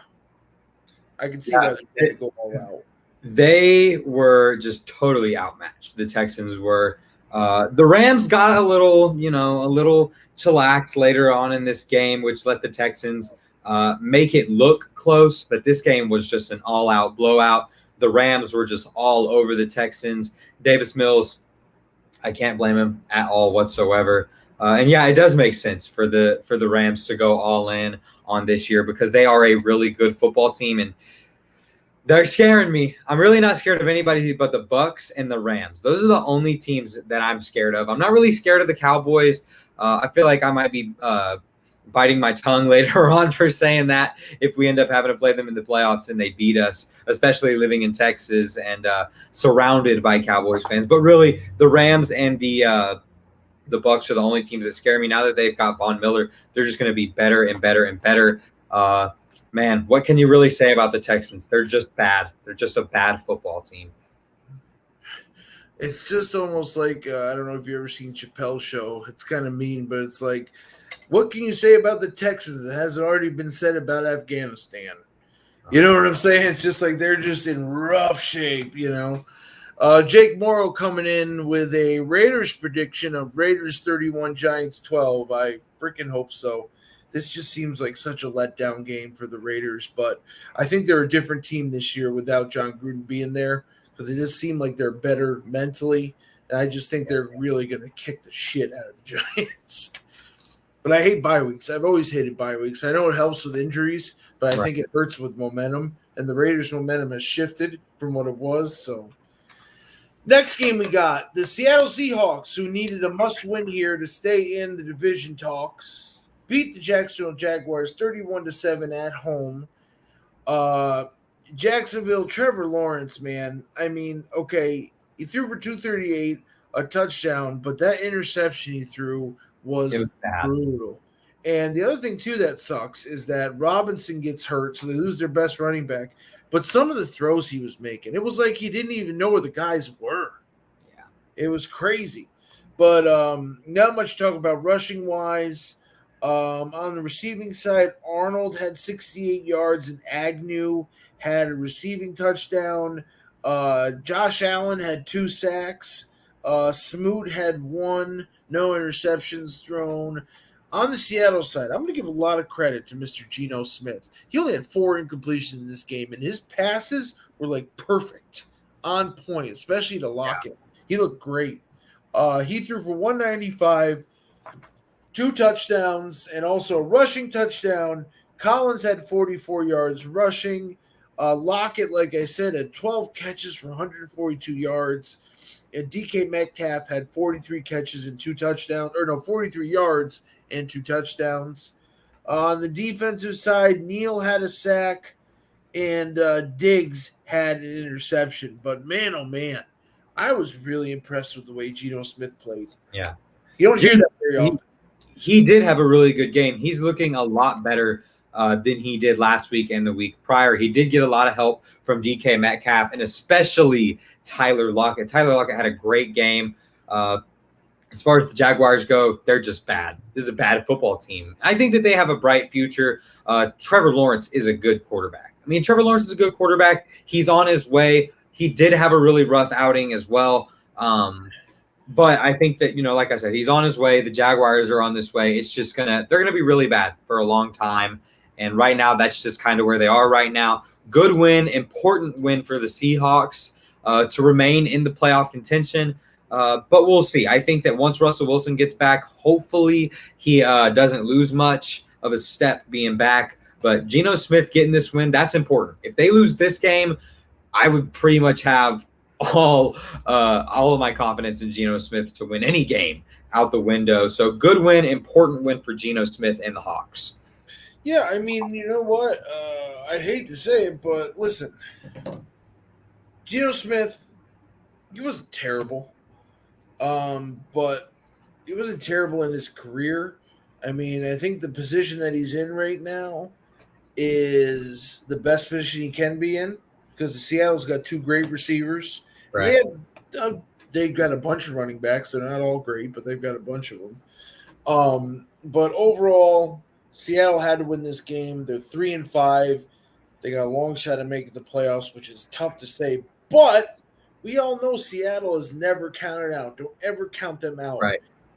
A: I can see why they had to go all out.
B: They were just totally outmatched. The Texans were. The Rams got a little chillaxed later on in this game, which let the Texans make it look close. But this game was just an all-out blowout. The Rams were just all over the Texans. Davis Mills, I can't blame him at all whatsoever. And yeah, it does make sense for the Rams to go all in on this year because they are a really good football team and they're scaring me. I'm really not scared of anybody but the Bucs and the Rams. Those are the only teams that I'm scared of. I'm not really scared of the Cowboys. I feel like I might be biting my tongue later on for saying that if we end up having to play them in the playoffs and they beat us, especially living in Texas and surrounded by Cowboys fans. But really, the Rams and the Bucs are the only teams that scare me. Now that they've got Von Miller, they're just going to be better and better and better. Man, what can you really say about the Texans? They're just bad. They're just a bad football team.
A: It's just almost like I don't know if you've ever seen Chappelle's Show. It's kind of mean, but it's like, what can you say about the Texans that hasn't already been said about Afghanistan? You know what I'm saying? It's just like they're just in rough shape, Jake Morrow coming in with a Raiders prediction of Raiders 31, Giants 12. I freaking hope so. This just seems like such a letdown game for the Raiders, but I think they're a different team this year without John Gruden being there because they just seem like they're better mentally, and I just think they're really going to kick the shit out of the Giants. But I hate bye weeks. I've always hated bye weeks. I know it helps with injuries, but I think it hurts with momentum, and the Raiders' momentum has shifted from what it was. So next game we got the Seattle Seahawks, who needed a must-win here to stay in the division talks. Beat the Jacksonville Jaguars 31-7 at home. Jacksonville, Trevor Lawrence, man. I mean, okay, he threw for 238, a touchdown, but that interception he threw was brutal. And the other thing, too, that sucks is that Robinson gets hurt, so they lose their best running back. But some of the throws he was making, it was like he didn't even know where the guys were. Yeah, it was crazy. But not much to talk about rushing-wise. On the receiving side, Arnold had 68 yards and Agnew had a receiving touchdown. Josh Allen had 2 sacks. Smoot had 1, no interceptions thrown. On the Seattle side, I'm going to give a lot of credit to Mr. Geno Smith. He only had 4 incompletions in this game, and his passes were like perfect, on point, especially to Lockett. Yeah. He looked great. He threw for 195. 2 touchdowns, and also a rushing touchdown. Collins had 44 yards rushing. Lockett, like I said, had 12 catches for 142 yards. And DK Metcalf had 43 catches and 2 touchdowns. 43 yards and 2 touchdowns. On the defensive side, Neal had a sack, and Diggs had an interception. But man, oh man, I was really impressed with the way Geno Smith played.
B: Yeah.
A: You don't hear that very often.
B: He did have a really good game. He's looking a lot better than he did last week and the week prior. He did get a lot of help from DK Metcalf and especially Tyler Lockett. Tyler Lockett had a great game. As far as the Jaguars go, they're just bad. This is a bad football team. I think that they have a bright future. Trevor Lawrence is a good quarterback. I mean, Trevor Lawrence is a good quarterback. He's on his way. He did have a really rough outing as well. But I think that, like I said, he's on his way. The Jaguars are on this way. It's just they're going to be really bad for a long time. And right now, that's just kind of where they are right now. Good win, important win for the Seahawks to remain in the playoff contention. But we'll see. I think that once Russell Wilson gets back, hopefully he doesn't lose much of a step being back. But Geno Smith getting this win, that's important. If they lose this game, I would pretty much have all of my confidence in Geno Smith to win any game out the window. So good win, important win for Geno Smith and the Hawks.
A: Yeah, I mean, you know what? I hate to say it, but listen, Geno Smith, he wasn't terrible, but he wasn't terrible in his career. I mean, I think the position that he's in right now is the best position he can be in because Seattle's got 2 great receivers. Right. They've got a bunch of running backs. They're not all great, but they've got a bunch of them. But overall, Seattle had to win this game. They're 3-5. They got a long shot at making the playoffs, which is tough to say. But we all know Seattle is never counted out. Don't ever count them out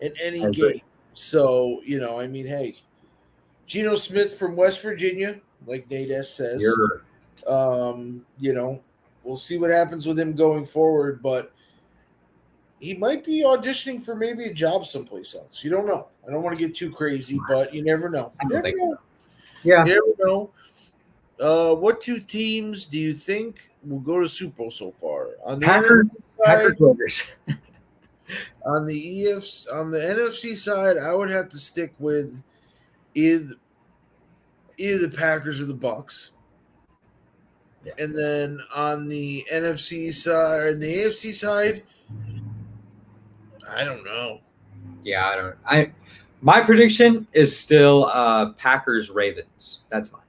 A: in any game. So, hey, Geno Smith from West Virginia, like Nate says. We'll see what happens with him going forward, but he might be auditioning for maybe a job someplace else. You don't know. I don't want to get too crazy, but you never know.
B: Yeah.
A: You never know. What two teams do you think will go to Super Bowl so far? On the
B: Packers.
A: On the NFC side, I would have to stick with either the Packers or the Bucs. Yeah. And then on the NFC side, or the AFC side, I don't know.
B: Yeah, my prediction is still Packers Ravens. That's mine.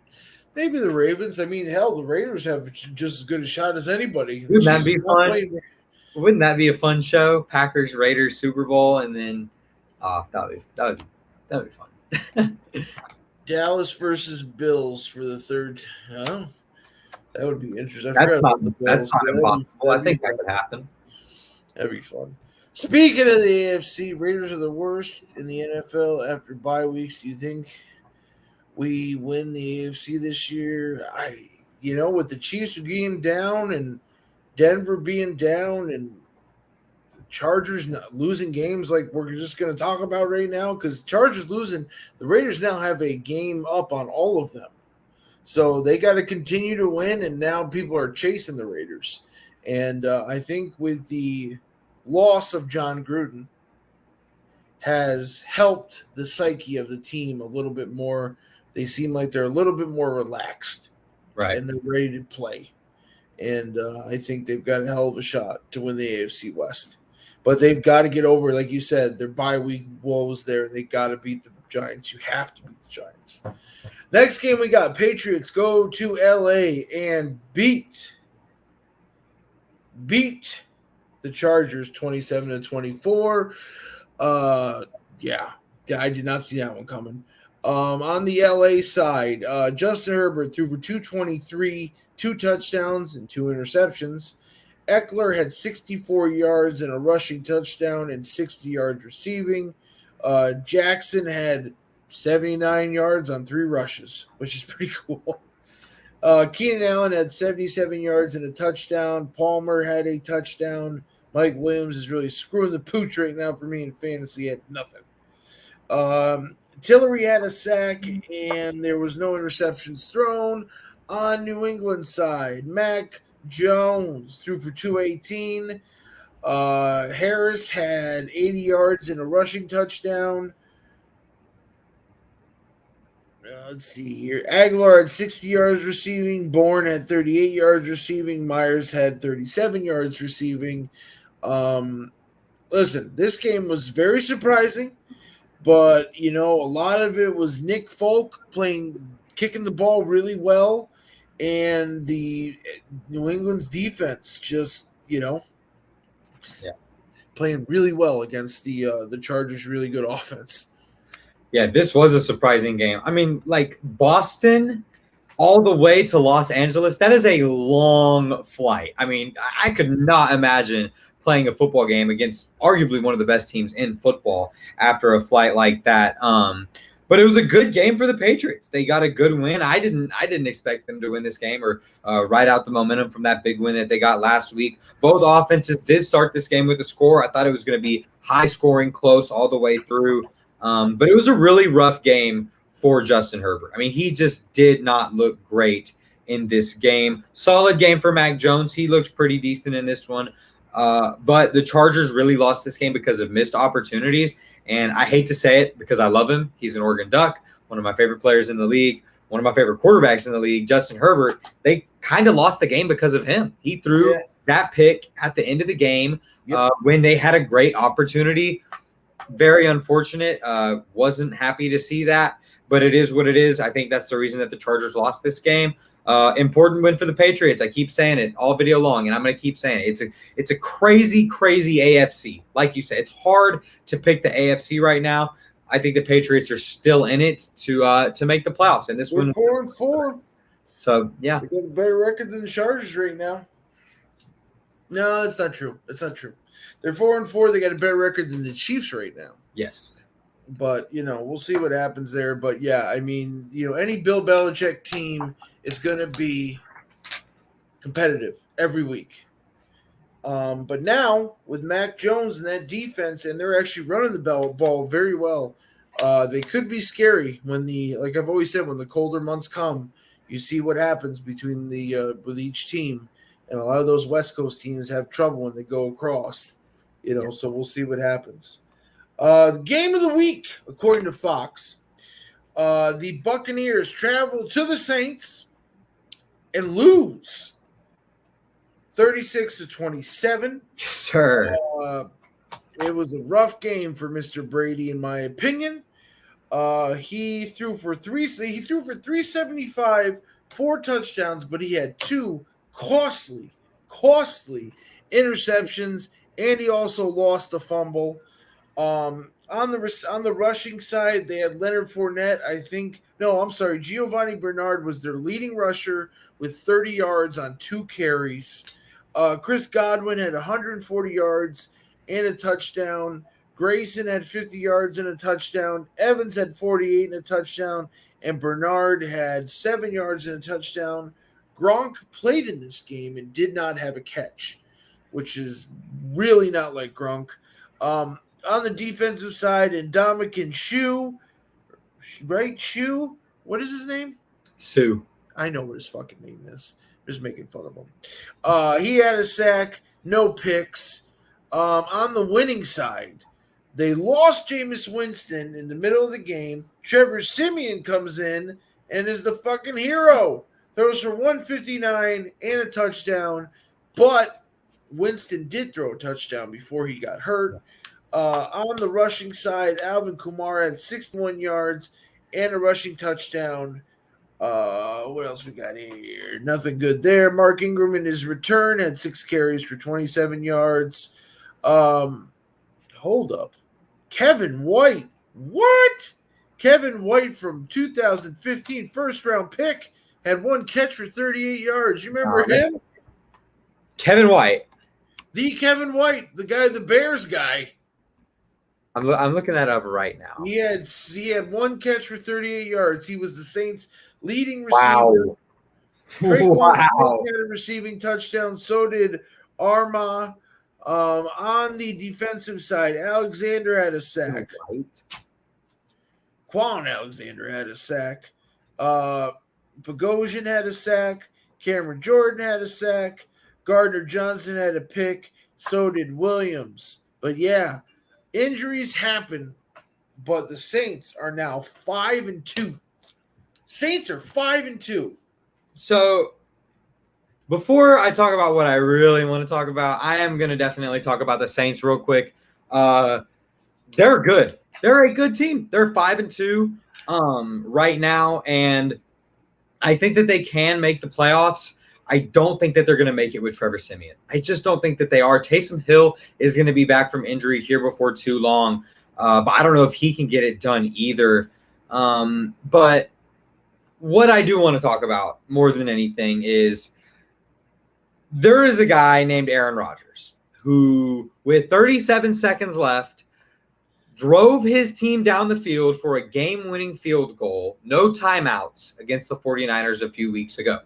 A: Maybe the Ravens. I mean, hell, the Raiders have just as good a shot as anybody.
B: Wouldn't that be fun? Wouldn't that be a fun show? Packers Raiders Super Bowl, and then that'd be fun.
A: Dallas versus Bills for the third. Oh, that would be interesting.
B: That's not impossible. I think that could happen.
A: That'd be fun. Speaking of the AFC, Raiders are the worst in the NFL after bye weeks. Do you think we win the AFC this year? With the Chiefs being down and Denver being down and Chargers losing games like we're just going to talk about right now, because Chargers losing, the Raiders now have a game up on all of them. So they got to continue to win, and now people are chasing the Raiders. And I think with the loss of John Gruden has helped the psyche of the team a little bit more. They seem like they're a little bit more relaxed, and they're ready to play. And I think they've got a hell of a shot to win the AFC West. But they've got to get over, like you said, their bye week woes there. They got to beat the Giants. You have to beat the Giants. Next game we got Patriots go to LA and beat the Chargers 27-24. I did not see that one coming. On the LA side, Justin Herbert threw for 223, 2 touchdowns and 2 interceptions. Eckler had 64 yards and a rushing touchdown and 60 yards receiving. Jackson had 79 yards on 3 rushes, which is pretty cool. Keenan Allen had 77 yards and a touchdown. Palmer had a touchdown. Mike Williams is really screwing the pooch right now for me in fantasy at nothing. Tillery had a sack, and there was no interceptions thrown. On New England side, Mac Jones threw for 218. Harris had 80 yards and a rushing touchdown. Let's see here. Aguilar had 60 yards receiving. Bourne had 38 yards receiving. Myers had 37 yards receiving. Listen, this game was very surprising, but, a lot of it was Nick Folk kicking the ball really well, and the New England's defense just, playing really well against the Chargers' really good offense.
B: Yeah, this was a surprising game. I mean, like Boston all the way to Los Angeles, that is a long flight. I mean, I could not imagine playing a football game against arguably one of the best teams in football after a flight like that. But it was a good game for the Patriots. They got a good win. I didn't expect them to win this game or ride out the momentum from that big win that they got last week. Both offenses did start this game with a score. I thought it was going to be high scoring, close all the way through. But it was a really rough game for Justin Herbert. I mean, he just did not look great in this game. Solid game for Mac Jones. He looked pretty decent in this one. But the Chargers really lost this game because of missed opportunities. And I hate to say it because I love him. He's an Oregon Duck, one of my favorite players in the league, one of my favorite quarterbacks in the league, Justin Herbert. They kind of lost the game because of him. He threw that pick at the end of the game when they had a great opportunity. Very unfortunate. Wasn't happy to see that, but it is what it is. I think that's the reason that the Chargers lost this game. Important win for the Patriots. I keep saying it all video long, and I'm going to keep saying it. It's a crazy, crazy AFC. Like you said, it's hard to pick the AFC right now. I think the Patriots are still in it to make the playoffs. And this one,
A: 4-4.
B: So yeah,
A: They got a better record than the Chargers right now. No, that's not true. That's not true. They're 4-4. They got a better record than the Chiefs right now.
B: yes,
A: But we'll see what happens there. But yeah, I mean, any Bill Belichick team is going to be competitive every week. But now with Mac Jones and that defense, and they're actually running the ball very well, they could be scary when like I've always said, when the colder months come, you see what happens between with each team, and a lot of those West Coast teams have trouble when they go across, So we'll see what happens. The game of the week, according to Fox, the Buccaneers travel to the Saints and lose 36-27.
B: sir.
A: It was a rough game for Mr. Brady, in my opinion. He threw for 375, 4 touchdowns, but he had 2 costly interceptions, and he also lost a fumble. On the rushing side, they had Leonard Fournette. Giovanni Bernard was their leading rusher with 30 yards on 2 carries. Chris Godwin had 140 yards and a touchdown. Grayson had 50 yards and a touchdown. Evans had 48 and a touchdown. And Bernard had 7 yards and a touchdown. Gronk played in this game and did not have a catch, which is really not like Gronk. On the defensive side, Ndamukong Suh, right? Suh? What is his name?
B: Sue.
A: I know what his fucking name is. Just making fun of him. He had a sack, no picks. On the winning side, they lost Jameis Winston in the middle of the game. Trevor Siemian comes in and is the fucking hero. Throws for 159 and a touchdown, but Winston did throw a touchdown before he got hurt. On the rushing side, Alvin Kamara had 61 yards and a rushing touchdown. What else we got here? Nothing good there. Mark Ingram in his return had 6 carries for 27 yards. Hold up. Kevin White. What? Kevin White from 2015 first-round pick had 1 catch for 38 yards. You remember him?
B: Kevin White.
A: The Kevin White, the guy, the Bears guy.
B: I'm looking that up right now.
A: He had 1 catch for 38 yards. He was the Saints' leading receiver.
B: Wow.
A: Traquan Smith had a receiving touchdown. So did Arma. On the defensive side, Alexander had a sack. Quan Alexander had a sack. Bogosian had a sack. Cameron Jordan had a sack. Gardner Johnson had a pick. So did Williams. But yeah, injuries happen. But the Saints are now 5-2. Saints are 5-2.
B: So before I talk about what I really want to talk about, I am going to definitely talk about the Saints real quick. They're good. They're a good team. They're 5-2 right now, and I think that they can make the playoffs. I don't think that they're going to make it with Trevor Siemian. I just don't think that they are. Taysom Hill is going to be back from injury here before too long, but I don't know if he can get it done either. But what I do want to talk about more than anything is there is a guy named Aaron Rodgers who, with 37 seconds left, drove his team down the field for a game-winning field goal, no timeouts, against the 49ers a few weeks ago.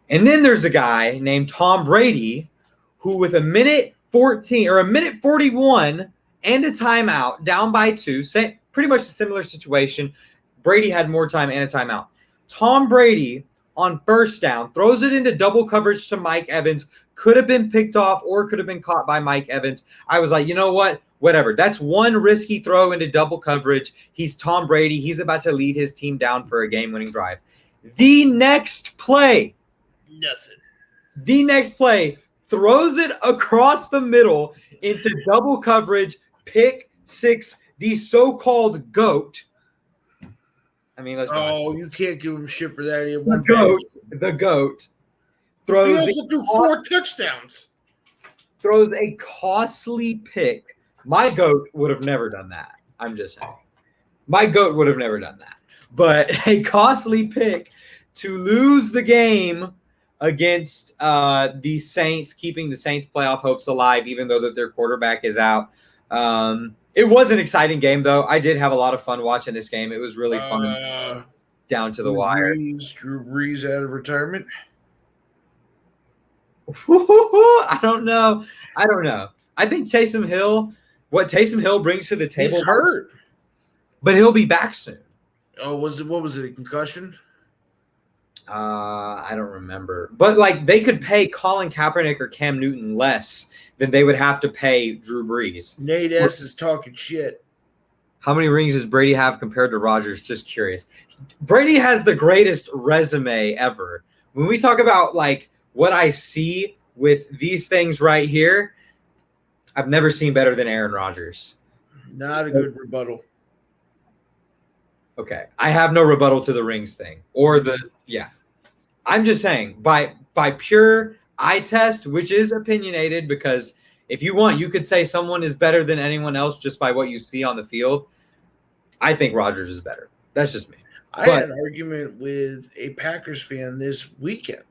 B: And then there's a guy named Tom Brady who, with a minute 41 and a timeout, down by 2, pretty much a similar situation. Brady had more time and a timeout. Tom Brady, on first down, throws it into double coverage to Mike Evans. Could have been picked off or could have been caught by Mike Evans. I was like, you know what? Whatever. That's one risky throw into double coverage. He's Tom Brady. He's about to lead his team down for a game-winning drive. The next play,
A: nothing.
B: The next play, throws it across the middle into double coverage, pick 6, the so-called GOAT. I mean, let's
A: go. You can't give him shit for that.
B: The GOAT throws.
A: He also threw 4 touchdowns.
B: Throws a costly pick. My GOAT would have never done that. I'm just saying. My GOAT would have never done that. But a costly pick to lose the game against the Saints, keeping the Saints' playoff hopes alive, even though that their quarterback is out. It was an exciting game, though. I did have a lot of fun watching this game. It was really fun down to the wire.
A: Drew Brees out of retirement.
B: I don't know. I think Taysom Hill, what Taysom Hill brings to the table.
A: He's hurt.
B: But he'll be back soon.
A: Oh, what was it, a concussion?
B: I don't remember. But, like, they could pay Colin Kaepernick or Cam Newton less than they would have to pay Drew Brees.
A: Nate S. is talking shit.
B: How many rings does Brady have compared to Rodgers? Just curious. Brady has the greatest resume ever. When we talk about, like, what I see with these things right here, I've never seen better than Aaron Rodgers.
A: Not a good rebuttal.
B: Okay. I have no rebuttal to the rings thing I'm just saying by pure eye test, which is opinionated, because if you want, you could say someone is better than anyone else just by what you see on the field. I think Rodgers is better. That's just me.
A: I had an argument with a Packers fan this weekend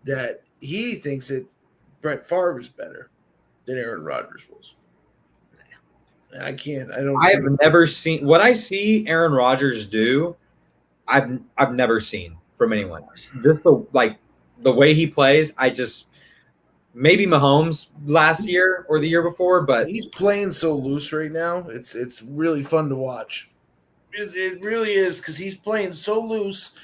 A: that he thinks that Brett Favre is better than Aaron Rodgers was. I've
B: never seen what I see Aaron Rodgers do. I've never seen from anyone else. Just the way he plays. Maybe Mahomes last year or the year before, but
A: he's playing so loose right now. It's really fun to watch. It really is, because he's playing so loose,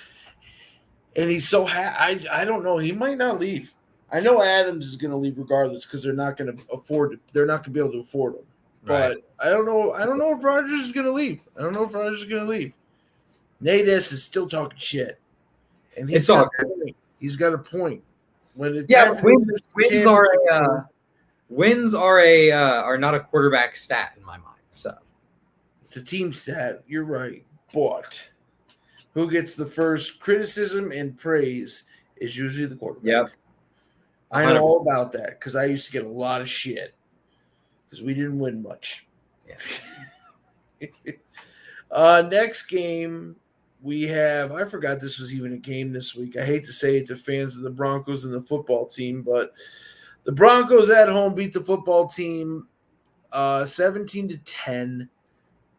A: and he's so I don't know. He might not leave. I know Adams is going to leave regardless, because they're not going to afford it. They're not going to be able to afford him. But
B: right.
A: I don't know if Rodgers is going to leave. Nate S. is still talking shit, and he's got a point. When
B: wins are not a quarterback stat in my mind. So
A: it's a team stat. You're right, but who gets the first criticism and praise is usually the quarterback.
B: Yep.
A: I know all about that, because I used to get a lot of shit because we didn't win much.
B: Yeah.
A: Next game we have, I forgot this was even a game this week. I hate to say it to fans of the Broncos and the football team, but the Broncos at home beat the football team 17-10.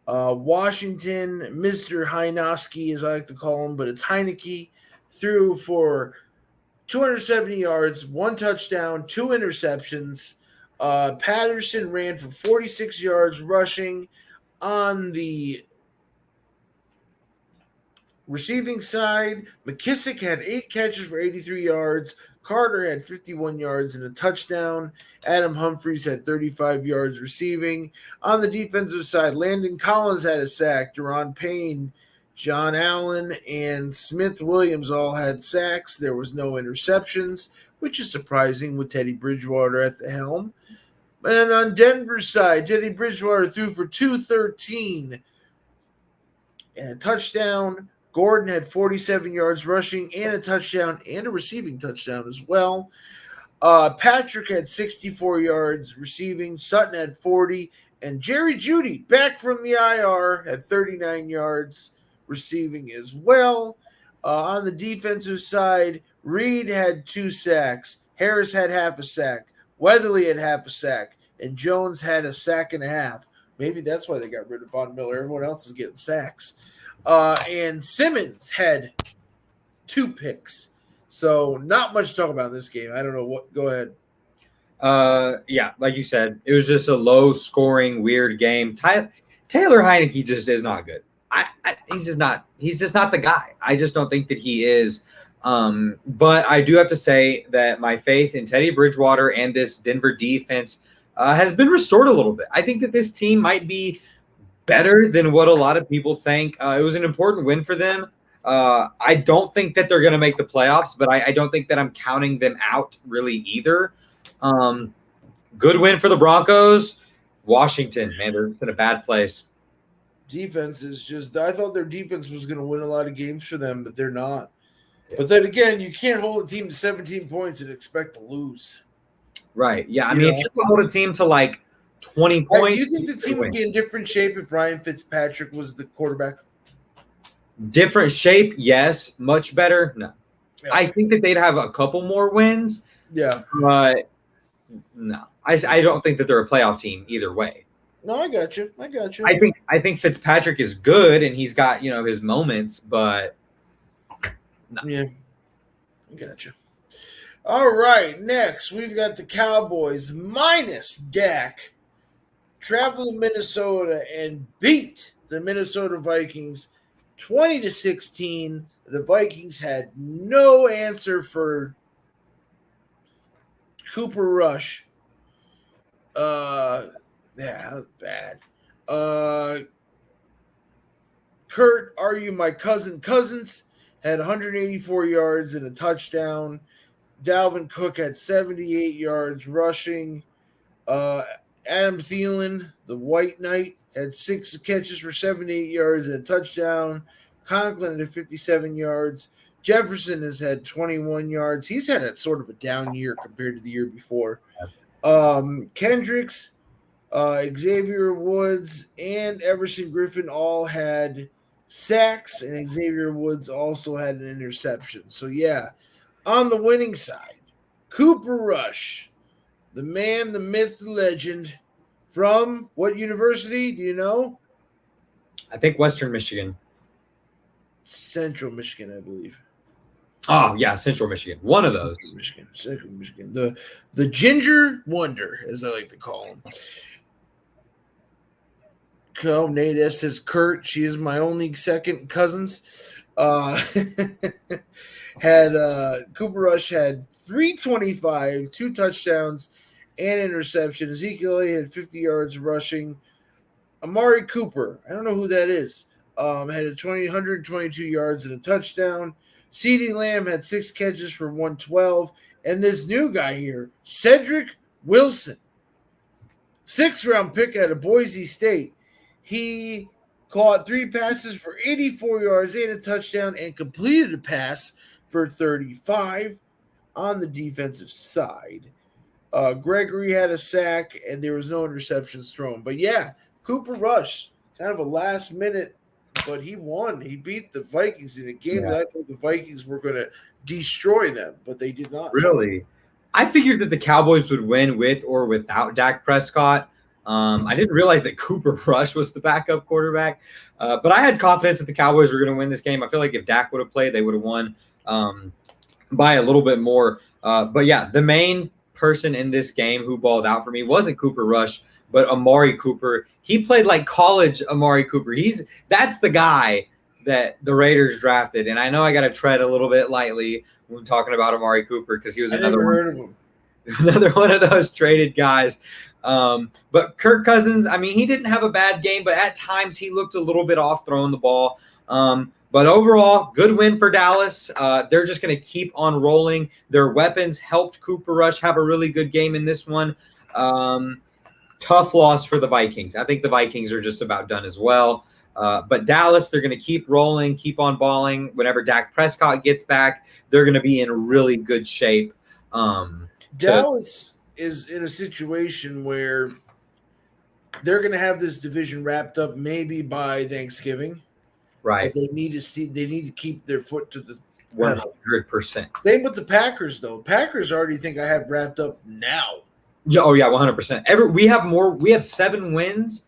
A: Washington, Mr. Heineke, as I like to call him, but it's Heineke, threw for 270 yards, 1 touchdown, 2 interceptions. Patterson ran for 46 yards rushing. On the receiving side, McKissick had 8 catches for 83 yards. Carter had 51 yards and a touchdown. Adam Humphries had 35 yards receiving. On the defensive side, Landon Collins had a sack. Deron Payne, John Allen, and Smith Williams all had sacks. There was no interceptions, which is surprising with Teddy Bridgewater at the helm. And on Denver's side, Teddy Bridgewater threw for 213 and a touchdown. Gordon had 47 yards rushing and a touchdown and a receiving touchdown as well. Patrick had 64 yards receiving. Sutton had 40. And Jerry Jeudy, back from the IR, had 39 yards receiving as well. On the defensive side, Reed had 2 sacks. Harris had half a sack. Weatherly had half a sack. And Jones had a sack and a half. Maybe that's why they got rid of Von Miller. Everyone else is getting sacks. And Simmons had 2 picks. So not much to talk about in this game. I don't know what. Go ahead.
B: Yeah, like you said, it was just a low-scoring, weird game. Taylor Heineke just is not good. He's just not the guy. I just don't think that he is. But I do have to say that my faith in Teddy Bridgewater and this Denver defense has been restored a little bit. I think that this team might be better than what a lot of people think. It was an important win for them. I don't think that they're going to make the playoffs, but I don't think that I'm counting them out really either. Good win for the Broncos. Washington, man, they're in a bad place.
A: Defense is just – I thought their defense was going to win a lot of games for them, but they're not. Yeah. But then again, you can't hold a team to 17 points and expect to lose.
B: Right. Yeah. I mean, if you hold a team to like 20 points.
A: Do you think the team would be in different shape if Ryan Fitzpatrick was the quarterback?
B: Different shape, yes. Much better, no.
A: Yeah.
B: I think that they'd have a couple more wins.
A: Yeah.
B: But no. I don't think that they're a playoff team either way.
A: No, I got you.
B: I think Fitzpatrick is good and he's got, his moments, but no.
A: Yeah. I got you. All right, next we've got the Cowboys minus Dak travel to Minnesota and beat the Minnesota Vikings 20-16. The Vikings had no answer for Cooper Rush. That was bad. Kurt, are you my cousin? Cousins had 184 yards and a touchdown. Dalvin Cook had 78 yards rushing. Adam Thielen, the White Knight, had 6 catches for 78 yards and a touchdown. Conklin had 57 yards. Jefferson has had 21 yards. He's had a sort of a down year compared to the year before. Kendricks, Xavier Woods, and Everson Griffin all had sacks, and Xavier Woods also had an interception. So, yeah, on the winning side, Cooper Rush, the man, the myth, the legend, from what university? Do you know?
B: I think Western Michigan.
A: Central Michigan, I believe.
B: Oh, yeah, Central Michigan. One of those.
A: Central Michigan. The Ginger Wonder, as I like to call him. Nate S. says, Kurt, she is my only second cousins. Cooper Rush had 325, 2 touchdowns, and interception. Ezekiel had 50 yards rushing. Amari Cooper, I don't know who that is, had 122 yards and a touchdown. CeeDee Lamb had 6 catches for 112. And this new guy here, Cedric Wilson, 6th-round pick out of Boise State. He caught 3 passes for 84 yards and a touchdown and completed a pass for 35 on the defensive side. Gregory had a sack, and there was no interceptions thrown. But, yeah, Cooper Rush, kind of a last minute, but he won. He beat the Vikings in a game that I thought the Vikings were going to destroy them, but they did not.
B: Really? I figured that the Cowboys would win with or without Dak Prescott. I didn't realize that Cooper Rush was the backup quarterback, but I had confidence that the Cowboys were going to win this game. I feel like if Dak would have played, they would have won by a little bit more. But, yeah, the main person in this game who balled out for me wasn't Cooper Rush, but Amari Cooper. He played like college Amari Cooper. That's the guy that the Raiders drafted. And I know I got to tread a little bit lightly when talking about Amari Cooper because he was another one of those traded guys. But Kirk Cousins, I mean, he didn't have a bad game, but at times he looked a little bit off throwing the ball. But overall, good win for Dallas. They're just going to keep on rolling. Their weapons helped Cooper Rush have a really good game in this one. Tough loss for the Vikings. I think the Vikings are just about done as well. But Dallas, they're going to keep rolling, keep on balling. Whenever Dak Prescott gets back, they're going to be in really good shape.
A: Dallas is in a situation where they're going to have this division wrapped up maybe by Thanksgiving.
B: Right.
A: But they need to keep their foot to the
B: 100%.
A: Same with the Packers, though. Packers already think I have wrapped up now.
B: Yeah, oh yeah, 100%. We have 7 wins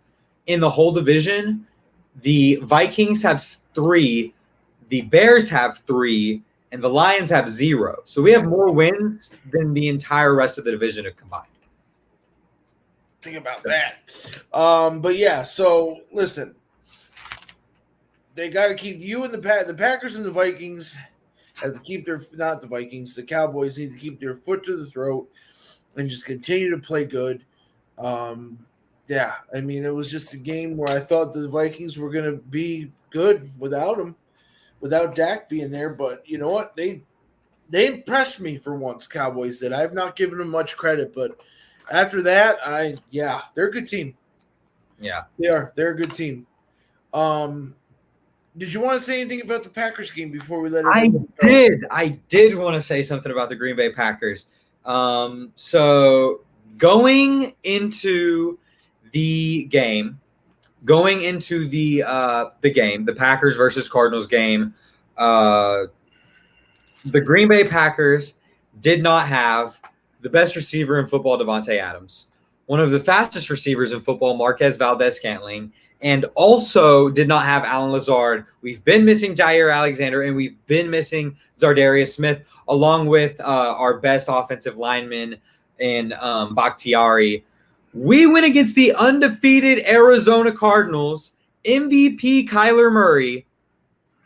B: in the whole division. The Vikings have 3, the Bears have 3, and the Lions have 0. So we have more wins than the entire rest of the division combined.
A: Think about that. But yeah, so listen, they got to keep you and the Packers and the Vikings have to keep the Cowboys need to keep their foot to the throat and just continue to play good. Yeah, I mean, it was just a game where I thought the Vikings were going to be good without him, without Dak being there. But you know what? They impressed me for once, Cowboys did. I've not given them much credit, but after that, they're a good team.
B: Yeah.
A: They are. They're a good team. Did you want to say anything about the Packers game before we let it
B: I did want to say something about the Green Bay Packers. So going into the game, going into the game, the Packers versus Cardinals game, the Green Bay Packers did not have the best receiver in football, Devontae Adams, one of the fastest receivers in football, Marquez Valdez-Scantling, and also did not have Alan Lazard. We've been missing Jair Alexander, and we've been missing Zardarius Smith, along with our best offensive lineman in Bakhtiari. We went against the undefeated Arizona Cardinals, MVP Kyler Murray,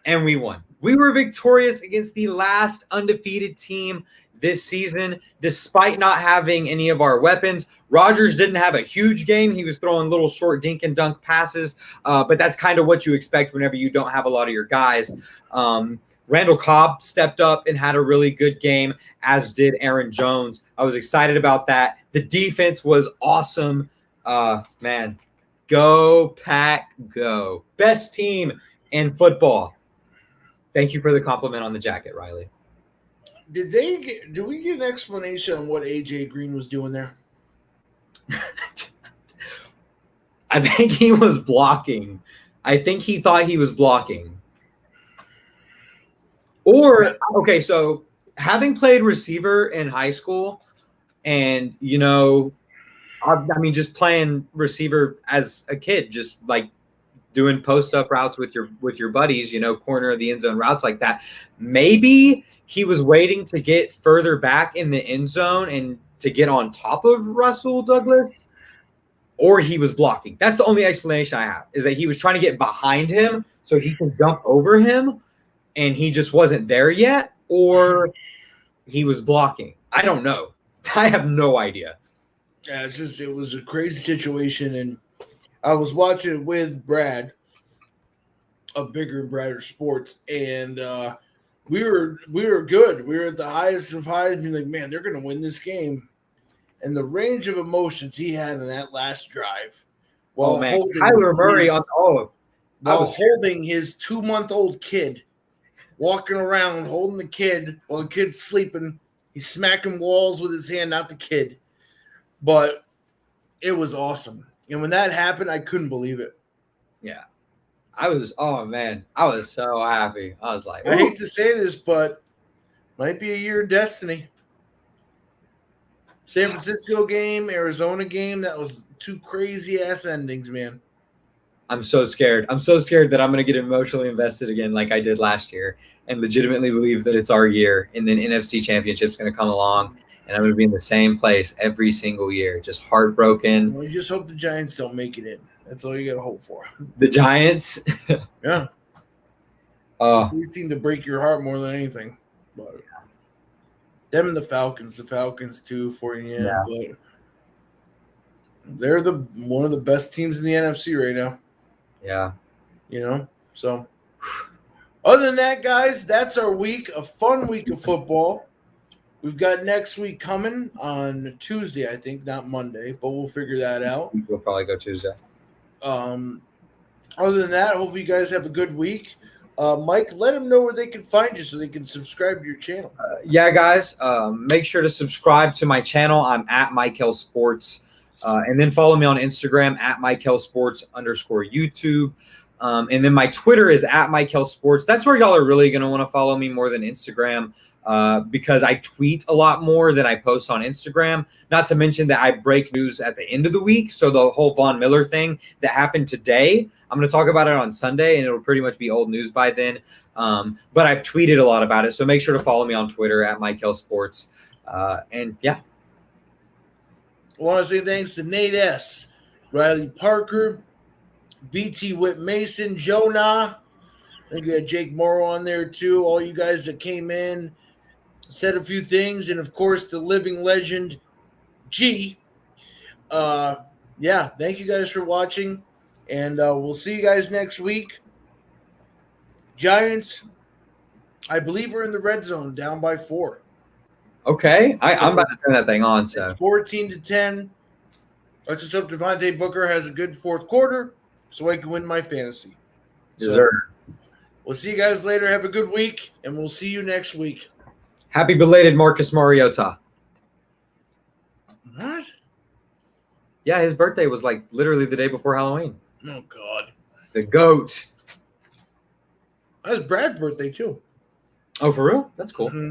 B: and we won. We were victorious against the last undefeated team this season, despite not having any of our weapons. Rodgers didn't have a huge game. He was throwing little short dink and dunk passes, but that's kind of what you expect whenever you don't have a lot of your guys. Randall Cobb stepped up and had a really good game, as did Aaron Jones. I was excited about that. The defense was awesome. Man, go Pack, go. Best team in football. Thank you for the compliment on the jacket, Riley.
A: Did we get an explanation on what AJ Green was doing there?
B: I think he was blocking. I think he thought he was blocking. Or, okay, so having played receiver in high school and, just playing receiver as a kid, just like doing post-up routes with your buddies, corner of the end zone routes like that, maybe he was waiting to get further back in the end zone and to get on top of Russell Douglas, or he was blocking. That's the only explanation I have, is that he was trying to get behind him so he can jump over him, and he just wasn't there yet, or he was blocking. I don't know. I have no idea.
A: Yeah, it was a crazy situation, and I was watching it with Brad of Bigger and Brighter Sports, and we were good. We were at the highest of highs, being like, man, they're going to win this game. And the range of emotions he had in that last drive, while holding
B: Kyler Murray
A: holding his 2-month-old kid, walking around holding the kid while the kid's sleeping. He's smacking walls with his hand, not the kid. But it was awesome. And when that happened, I couldn't believe it.
B: Yeah. I was so happy. I was like,
A: I hate to say this, but might be a year of destiny. San Francisco game, Arizona game, that was 2 crazy-ass endings, man.
B: I'm so scared. I'm so scared that I'm going to get emotionally invested again like I did last year and legitimately believe that it's our year, and then NFC Championship's going to come along, and I'm going to be in the same place every single year, just heartbroken.
A: Well, just hope the Giants don't make it in. That's all you got to hope for.
B: The Giants?
A: Yeah. They seem to break your heart more than anything. But them and the Falcons too for you. Yeah. But they're one of the best teams in the NFC right now.
B: Yeah.
A: So other than that, guys, that's our week, a fun week of football. We've got next week coming on Tuesday, I think, not Monday, but we'll figure that out.
B: We'll probably go Tuesday.
A: Other than that, hope you guys have a good week. Mike, let them know where they can find you so they can subscribe to your channel.
B: Yeah, guys, make sure to subscribe to my channel. I'm at Mykel Sports. And then follow me on Instagram at Mykel Sports _YouTube. And then my Twitter is at Mykel Sports. That's where y'all are really going to want to follow me more than Instagram, because I tweet a lot more than I post on Instagram. Not to mention that I break news at the end of the week. So the whole Von Miller thing that happened today, I'm going to talk about it on Sunday, and it'll pretty much be old news by then. But I've tweeted a lot about it. So make sure to follow me on Twitter at Mykel Sports. And yeah.
A: I want to say thanks to Nate S., Riley Parker, BT Whit Mason, Jonah. I think we had Jake Morrow on there too. All you guys that came in, said a few things, and of course the living legend, G. Thank you guys for watching, and we'll see you guys next week. Giants, I believe we're in the red zone, down by 4.
B: Okay, I'm about to turn that thing on. So
A: 14-10. Let's just hope Devontae Booker has a good fourth quarter so I can win my fantasy.
B: Deserve.
A: We'll see you guys later. Have a good week, and we'll see you next week.
B: Happy belated Marcus Mariota.
A: What?
B: Yeah, his birthday was like literally the day before Halloween.
A: Oh God.
B: The GOAT.
A: That was Brad's birthday too.
B: Oh, for real? That's cool.
A: Mhm.